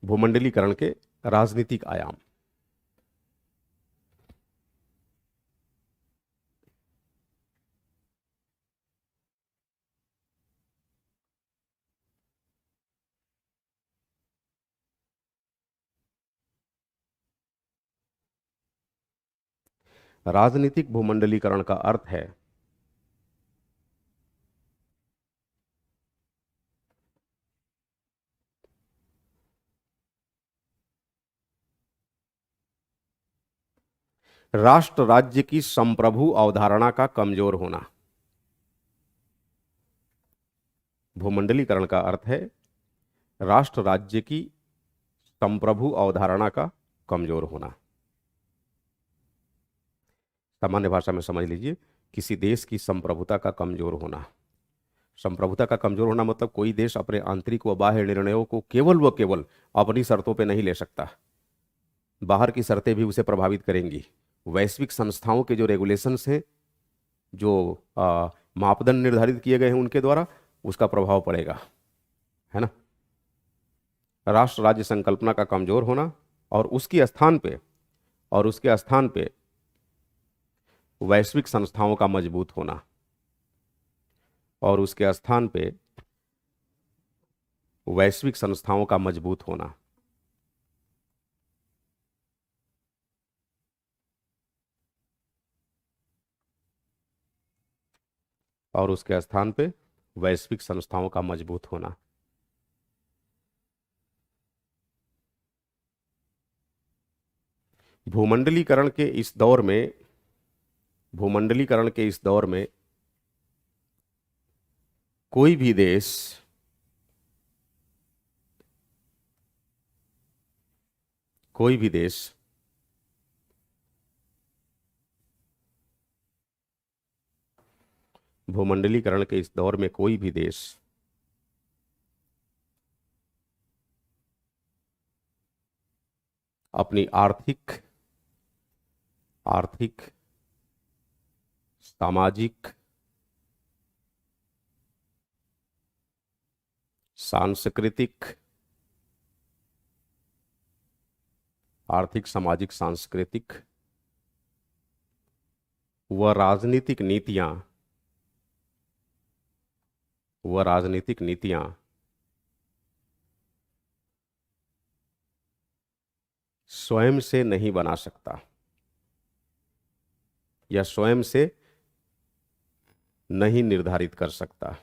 भूमंडलीकरण के राजनीतिक आयाम। राजनीतिक भूमंडलीकरण का अर्थ है राष्ट्र राज्य की संप्रभु अवधारणा का कमजोर होना। भूमंडलीकरण का अर्थ है राष्ट्र राज्य की संप्रभु अवधारणा का कमजोर होना। सामान्य भाषा में समझ लीजिए, किसी देश की संप्रभुता का कमजोर होना। संप्रभुता का कमजोर होना मतलब कोई देश अपने आंतरिक व बाह्य निर्णयों को केवल अपनी शर्तों पर नहीं ले सकता। बाहर की शर्तें भी उसे प्रभावित करेंगी। वैश्विक संस्थाओं के जो रेगुलेशंस हैं, जो मापदंड निर्धारित किए गए हैं उनके द्वारा, उसका प्रभाव पड़ेगा, है ना। राष्ट्र राज्य संकल्पना का कमजोर होना और उसके स्थान पे वैश्विक संस्थाओं का मजबूत होना, और उसके स्थान पे वैश्विक संस्थाओं का मजबूत होना। और उसके स्थान पे वैश्विक संस्थाओं का मजबूत होना। भूमंडलीकरण के इस दौर में भूमंडलीकरण के इस दौर में कोई भी देश भूमंडलीकरण के इस दौर में कोई भी देश अपनी आर्थिक, सामाजिक, सांस्कृतिक, आर्थिक, सामाजिक, सांस्कृतिक व राजनीतिक नीतियां स्वयं से नहीं बना सकता या स्वयं से नहीं निर्धारित कर सकता,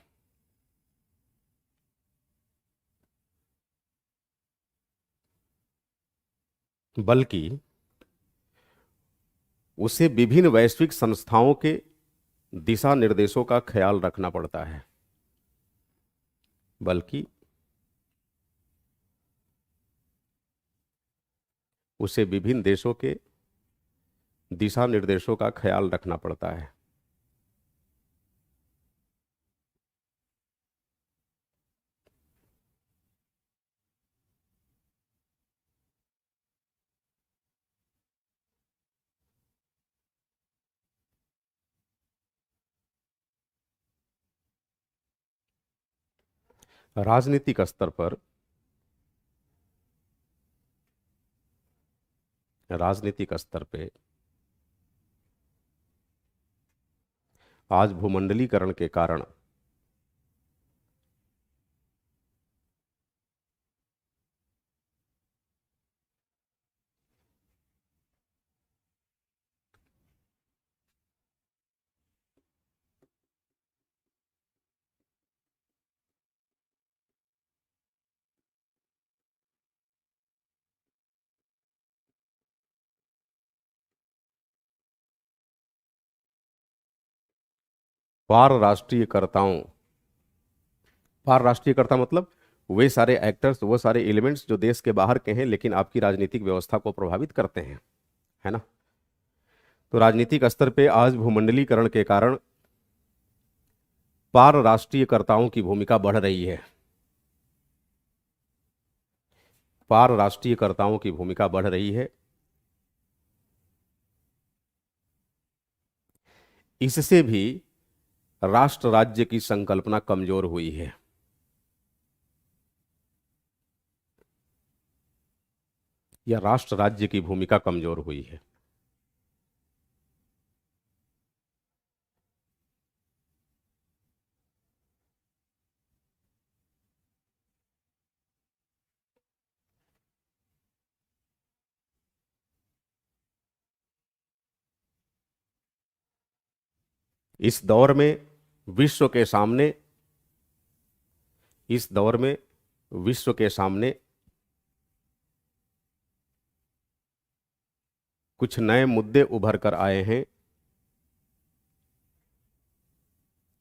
बल्कि उसे विभिन्न वैश्विक संस्थाओं के दिशा निर्देशों का ख्याल रखना पड़ता है। बल्कि उसे विभिन्न देशों के दिशा निर्देशों का ख्याल रखना पड़ता है। राजनीतिक स्तर पर पे आज भूमंडलीकरण के कारण पार राष्ट्रीयकर्ता मतलब वे सारे एक्टर्स, वो सारे एलिमेंट्स जो देश के बाहर के हैं लेकिन आपकी राजनीतिक व्यवस्था को प्रभावित करते हैं, है ना। तो राजनीतिक स्तर पे आज भूमंडलीकरण के कारण पार राष्ट्रीयकर्ताओं की भूमिका बढ़ रही है। पार राष्ट्रीयकर्ताओं की भूमिका बढ़ रही है। इससे भी राष्ट्र राज्य की संकल्पना कमजोर हुई है। या राष्ट्र राज्य की भूमिका कमजोर हुई है। इस दौर में विश्व के सामने कुछ नए मुद्दे उभर कर आए हैं,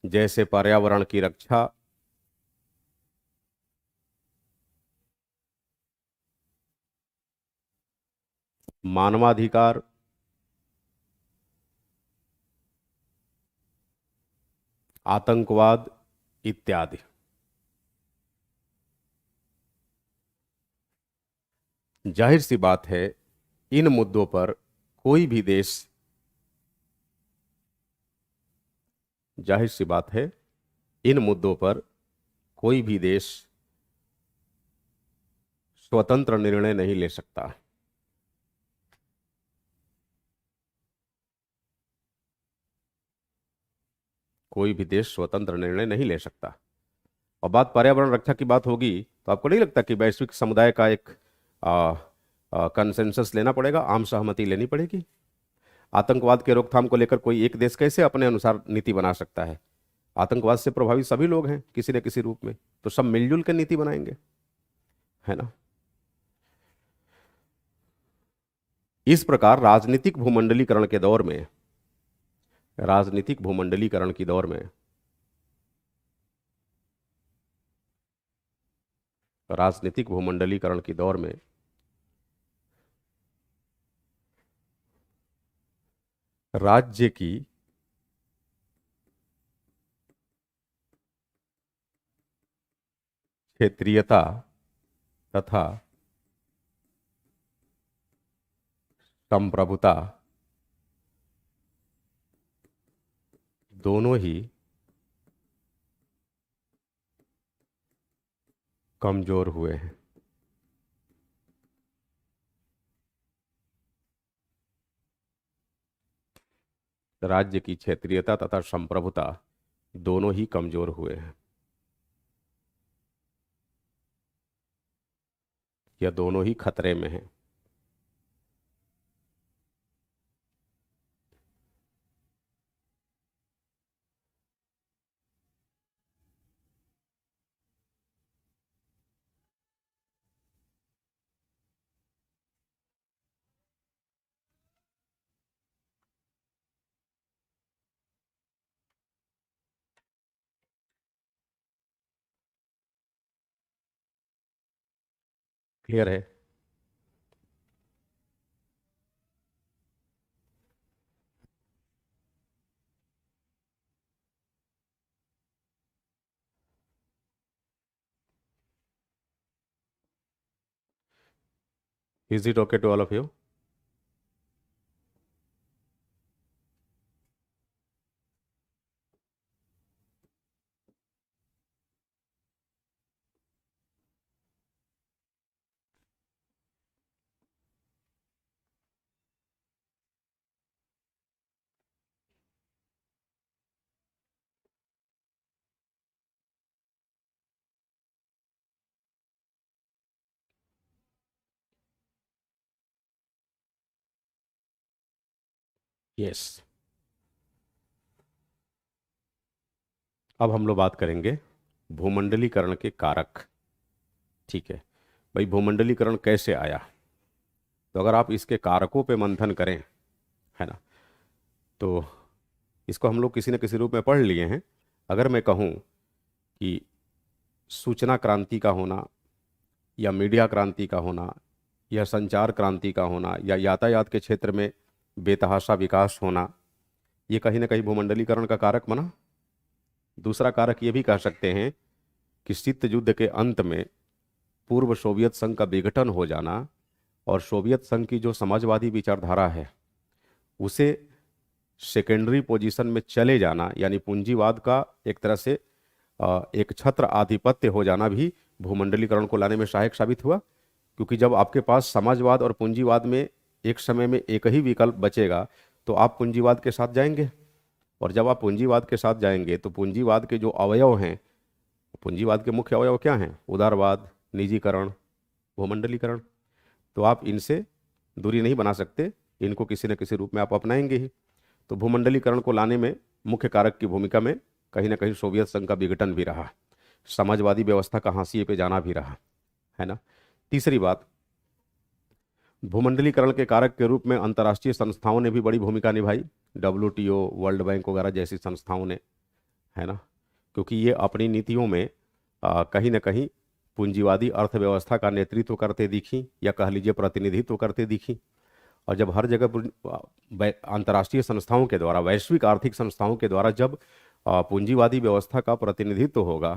जैसे पर्यावरण की रक्षा, मानवाधिकार, आतंकवाद इत्यादि। जाहिर सी बात है, इन मुद्दों पर कोई भी देश जाहिर सी बात है इन मुद्दों पर कोई भी देश स्वतंत्र निर्णय नहीं ले सकता। कोई भी देश स्वतंत्र निर्णय नहीं ले सकता। और बात पर्यावरण रक्षा की बात होगी तो आपको नहीं लगता कि वैश्विक समुदाय का एक कंसेंसस लेना पड़ेगा, आम सहमति लेनी पड़ेगी। आतंकवाद के रोकथाम को लेकर कोई एक देश कैसे अपने अनुसार नीति बना सकता है? आतंकवाद से प्रभावित सभी लोग हैं किसी न किसी रूप में, तो सब मिलजुल कर नीति बनाएंगे, है ना। इस प्रकार राजनीतिक भूमंडलीकरण के दौर में राजनीतिक भूमंडलीकरण की दौर में राजनीतिक भूमंडलीकरण की दौर में राज्य की क्षेत्रीयता तथा संप्रभुता दोनों ही कमजोर हुए हैं। राज्य की क्षेत्रीयता तथा संप्रभुता दोनों ही कमजोर हुए हैं। यह दोनों ही खतरे में हैं। क्लियर है? Is it okay to all of you? Yes. अब हम लोग बात करेंगे भूमंडलीकरण के कारक। ठीक है भाई, भूमंडलीकरण कैसे आया? तो अगर आप इसके कारकों पे मंथन करें, है ना, तो इसको हम लोग किसी न किसी रूप में पढ़ लिए हैं। अगर मैं कहूँ कि सूचना क्रांति का होना, या मीडिया क्रांति का होना, या संचार क्रांति का होना, या यातायात के क्षेत्र में बेतहाशा विकास होना, ये कहीं ना कहीं भूमंडलीकरण का कारक बना। दूसरा कारक ये भी कह सकते हैं कि शीत युद्ध के अंत में पूर्व सोवियत संघ का विघटन हो जाना और सोवियत संघ की जो समाजवादी विचारधारा है उसे सेकेंडरी पोजीशन में चले जाना, यानी पूंजीवाद का एक तरह से एक छत्र आधिपत्य हो जाना भी भूमंडलीकरण को लाने में सहायक साबित हुआ। क्योंकि जब आपके पास समाजवाद और पूंजीवाद में एक समय में एक ही विकल्प बचेगा तो आप पूंजीवाद के साथ जाएंगे, और जब आप पूंजीवाद के साथ जाएंगे तो पूंजीवाद के जो अवयव हैं, पूंजीवाद के मुख्य अवयव क्या हैं? उदारवाद, निजीकरण, भूमंडलीकरण। तो आप इनसे दूरी नहीं बना सकते, इनको किसी न किसी रूप में आप अपनाएंगे ही। तो भूमंडलीकरण को लाने में मुख्य कारक की भूमिका में कहीं ना कहीं सोवियत संघ का विघटन भी रहा, समाजवादी व्यवस्था का हाशिए पे जाना भी रहा, है ना। तीसरी बात, भूमंडलीकरण के कारक के रूप में अंतर्राष्ट्रीय संस्थाओं ने भी बड़ी भूमिका निभाई। WTO, वर्ल्ड बैंक वगैरह जैसी संस्थाओं ने, है ना, क्योंकि ये अपनी नीतियों में कहीं ना कहीं पूंजीवादी अर्थव्यवस्था का नेतृत्व करते दिखी, या कह लीजिए प्रतिनिधित्व करते दिखी। और जब हर जगह अंतर्राष्ट्रीय संस्थाओं के द्वारा, वैश्विक आर्थिक संस्थाओं के द्वारा जब पूंजीवादी व्यवस्था का प्रतिनिधित्व होगा,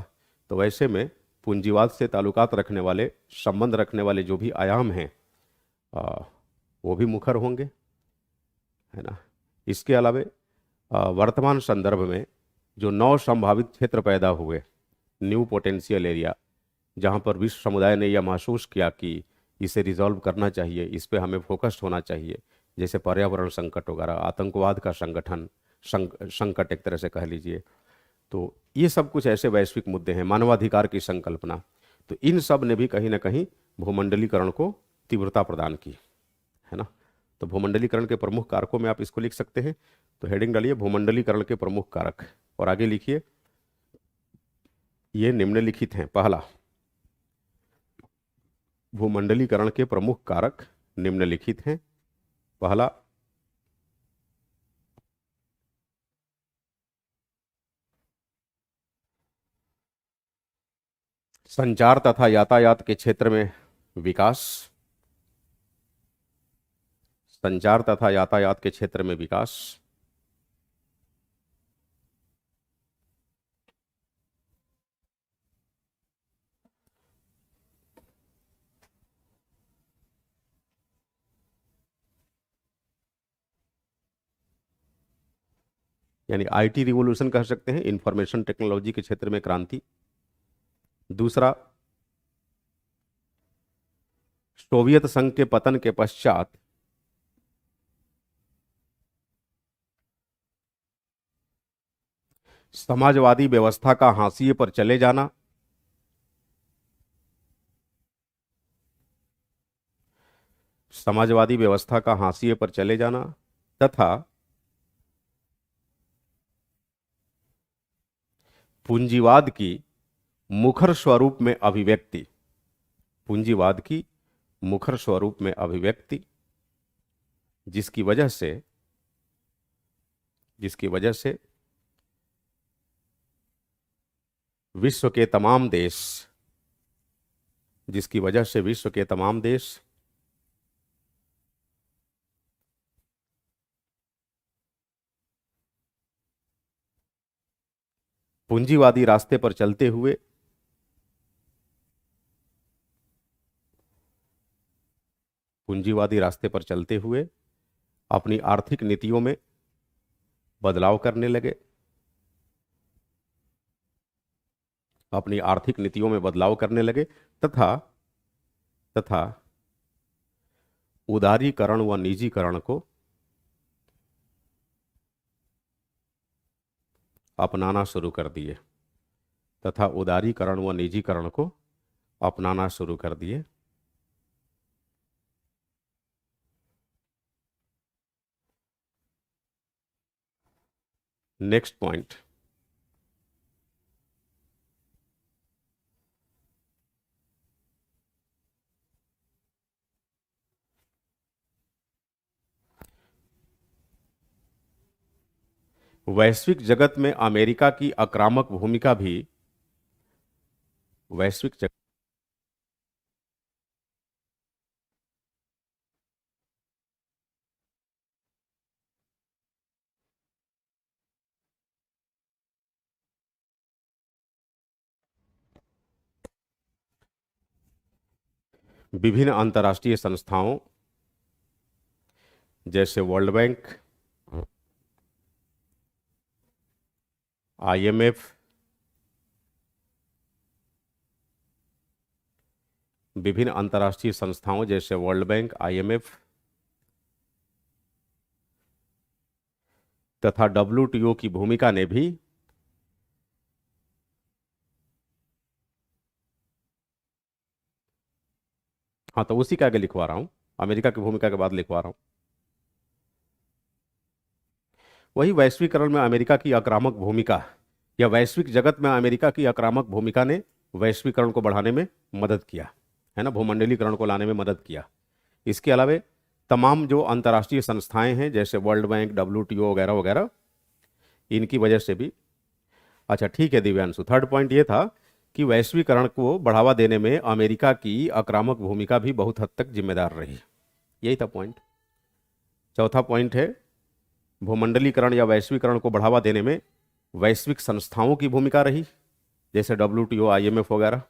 तो वैसे में पूंजीवाद से ताल्लुकात रखने वाले, संबंध रखने वाले जो भी आयाम हैं आ, वो भी मुखर होंगे, है ना। इसके अलावे वर्तमान संदर्भ में जो नौ संभावित क्षेत्र पैदा हुए, न्यू पोटेंशियल एरिया, जहां पर विश्व समुदाय ने यह महसूस किया कि इसे रिजॉल्व करना चाहिए, इस पे हमें फोकस्ड होना चाहिए, जैसे पर्यावरण संकट वगैरह, आतंकवाद का संगठन संकट एक तरह से कह लीजिए। तो ये सब कुछ ऐसे वैश्विक मुद्दे हैं, मानवाधिकार की संकल्पना। तो इन सब ने भी कहीं ना कहीं भूमंडलीकरण को तीव्रता प्रदान की, है ना। तो भूमंडलीकरण के प्रमुख कारकों में आप इसको लिख सकते हैं। तो हेडिंग डालिए भूमंडलीकरण के प्रमुख कारक, और आगे लिखिए ये निम्नलिखित हैं। पहला, भूमंडलीकरण के प्रमुख कारक निम्नलिखित हैं। पहला, संचार तथा यातायात के क्षेत्र में विकास। संचार तथा यातायात के क्षेत्र में विकास। यानी आईटी रिवॉल्यूशन कह सकते हैं, इंफॉर्मेशन टेक्नोलॉजी के क्षेत्र में क्रांति। दूसरा, सोवियत संघ के पतन के पश्चात समाजवादी व्यवस्था का हाशिए पर चले जाना। समाजवादी व्यवस्था का हाशिए पर चले जाना तथा पूंजीवाद की मुखर स्वरूप में अभिव्यक्ति। पूंजीवाद की मुखर स्वरूप में अभिव्यक्ति, जिसकी वजह से विश्व के तमाम देश जिसकी वजह से विश्व के तमाम देश पूंजीवादी रास्ते पर चलते हुए अपनी आर्थिक नीतियों में बदलाव करने लगे। तथा उदारीकरण व निजीकरण को अपनाना शुरू कर दिए। नेक्स्ट पॉइंट, वैश्विक जगत में अमेरिका की आक्रामक भूमिका भी विभिन्न अंतर्राष्ट्रीय संस्थाओं जैसे वर्ल्ड बैंक, आईएमएफ, तथा डब्ल्यूटीओ की भूमिका ने भी हाँ, तो उसी के आगे लिखवा रहा हूं, अमेरिका की भूमिका के बाद लिखवा रहा हूं। वही वैश्वीकरण में अमेरिका की आक्रामक भूमिका या वैश्विक जगत में अमेरिका की आक्रामक भूमिका ने वैश्वीकरण को बढ़ाने में मदद किया, है ना, भूमंडलीकरण को लाने में मदद किया। इसके अलावा तमाम जो अंतर्राष्ट्रीय संस्थाएं हैं जैसे वर्ल्ड बैंक, डब्ल्यूटीओ वगैरह वगैरह, इनकी वजह से भी। अच्छा ठीक है दिव्यांशु, थर्ड पॉइंट ये था कि वैश्वीकरण को बढ़ावा देने में अमेरिका की आक्रामक भूमिका भी बहुत हद तक जिम्मेदार रही, यही था पॉइंट। चौथा पॉइंट है भूमंडलीकरण या वैश्वीकरण को बढ़ावा देने में वैश्विक संस्थाओं की भूमिका रही, जैसे डब्ल्यूटीओ, आईएमएफ वगैरह।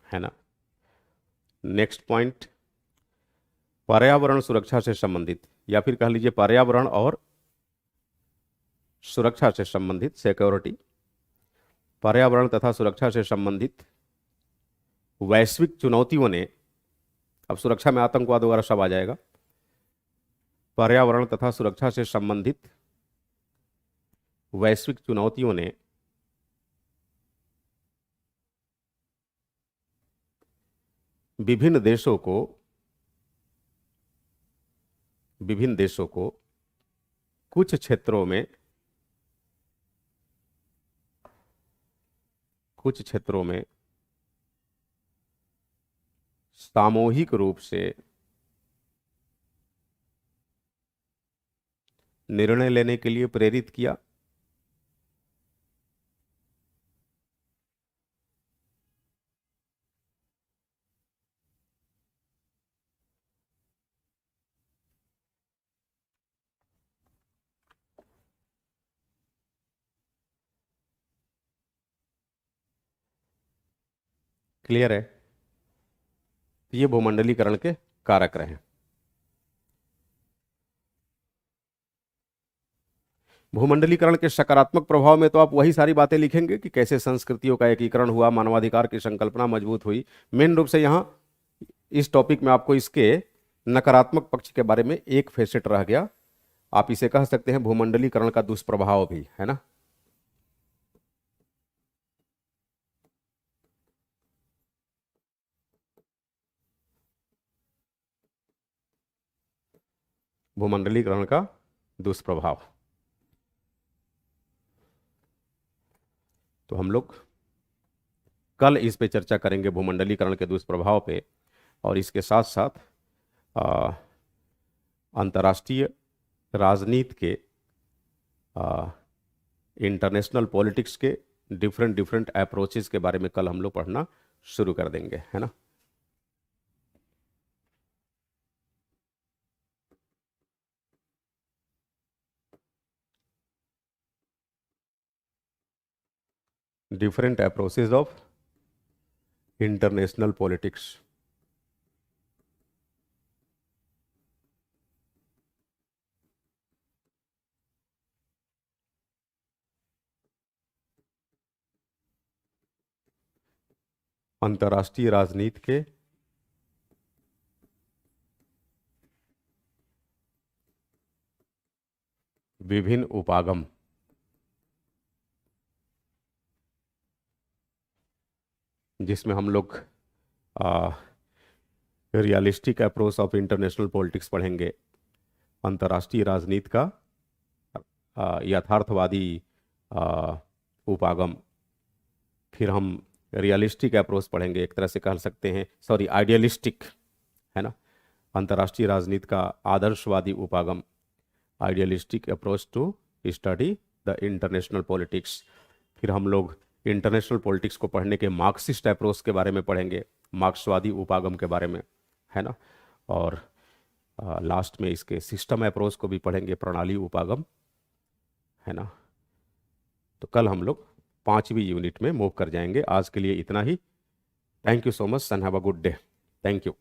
है ना। नेक्स्ट पॉइंट, पर्यावरण सुरक्षा से संबंधित या फिर कह लीजिए पर्यावरण और सुरक्षा से संबंधित, सिक्योरिटी, पर्यावरण तथा सुरक्षा से संबंधित वैश्विक चुनौतियों ने, अब सुरक्षा में आतंकवाद वगैरह सब आ जाएगा, पर्यावरण तथा सुरक्षा से संबंधित वैश्विक चुनौतियों ने विभिन्न देशों को कुछ क्षेत्रों में सामूहिक रूप से निर्णय लेने के लिए प्रेरित किया। क्लियर है? ये भूमंडलीकरण के कारक रहे। भूमंडलीकरण के सकारात्मक प्रभाव में तो आप वही सारी बातें लिखेंगे कि कैसे संस्कृतियों का एकीकरण हुआ, मानवाधिकार की संकल्पना मजबूत हुई। मेन रूप से यहाँ इस टॉपिक में आपको इसके नकारात्मक पक्ष के बारे में एक फेसेट रह गया। आप इसे कह सकते हैं भूमंडलीकरण का दुष्प्रभाव भी, है ना। भूमंडलीकरण का दुष्प्रभाव। तो हम लोग कल इस पे चर्चा करेंगे, भूमंडलीकरण के दुष्प्रभाव पे, और इसके साथ साथ अंतर्राष्ट्रीय राजनीति के, इंटरनेशनल पॉलिटिक्स के डिफरेंट अप्रोचेस के बारे में कल हम लोग पढ़ना शुरू कर देंगे, है ना। Different approaches of international politics. अंतर्राष्ट्रीय राजनीति के विभिन्न उपागम, जिसमें हम लोग realistic approach of international politics पढ़ेंगे, अंतर्राष्ट्रीय राजनीति का यथार्थवादी उपागम। फिर हम रियलिस्टिक अप्रोच पढ़ेंगे, एक तरह से कह सकते हैं, सॉरी, आइडियलिस्टिक, है ना। अंतर्राष्ट्रीय राजनीति का आदर्शवादी उपागम, idealistic approach to study the international politics. फिर हम लोग इंटरनेशनल पॉलिटिक्स को पढ़ने के मार्क्सिस्ट अप्रोच के बारे में पढ़ेंगे, मार्क्सवादी उपागम के बारे में, है ना। और लास्ट में इसके सिस्टम अप्रोच को भी पढ़ेंगे, प्रणाली उपागम, है ना। तो कल हम लोग 5वीं यूनिट में मूव कर जाएंगे। आज के लिए इतना ही। Thank you so much and have a good day. Thank you.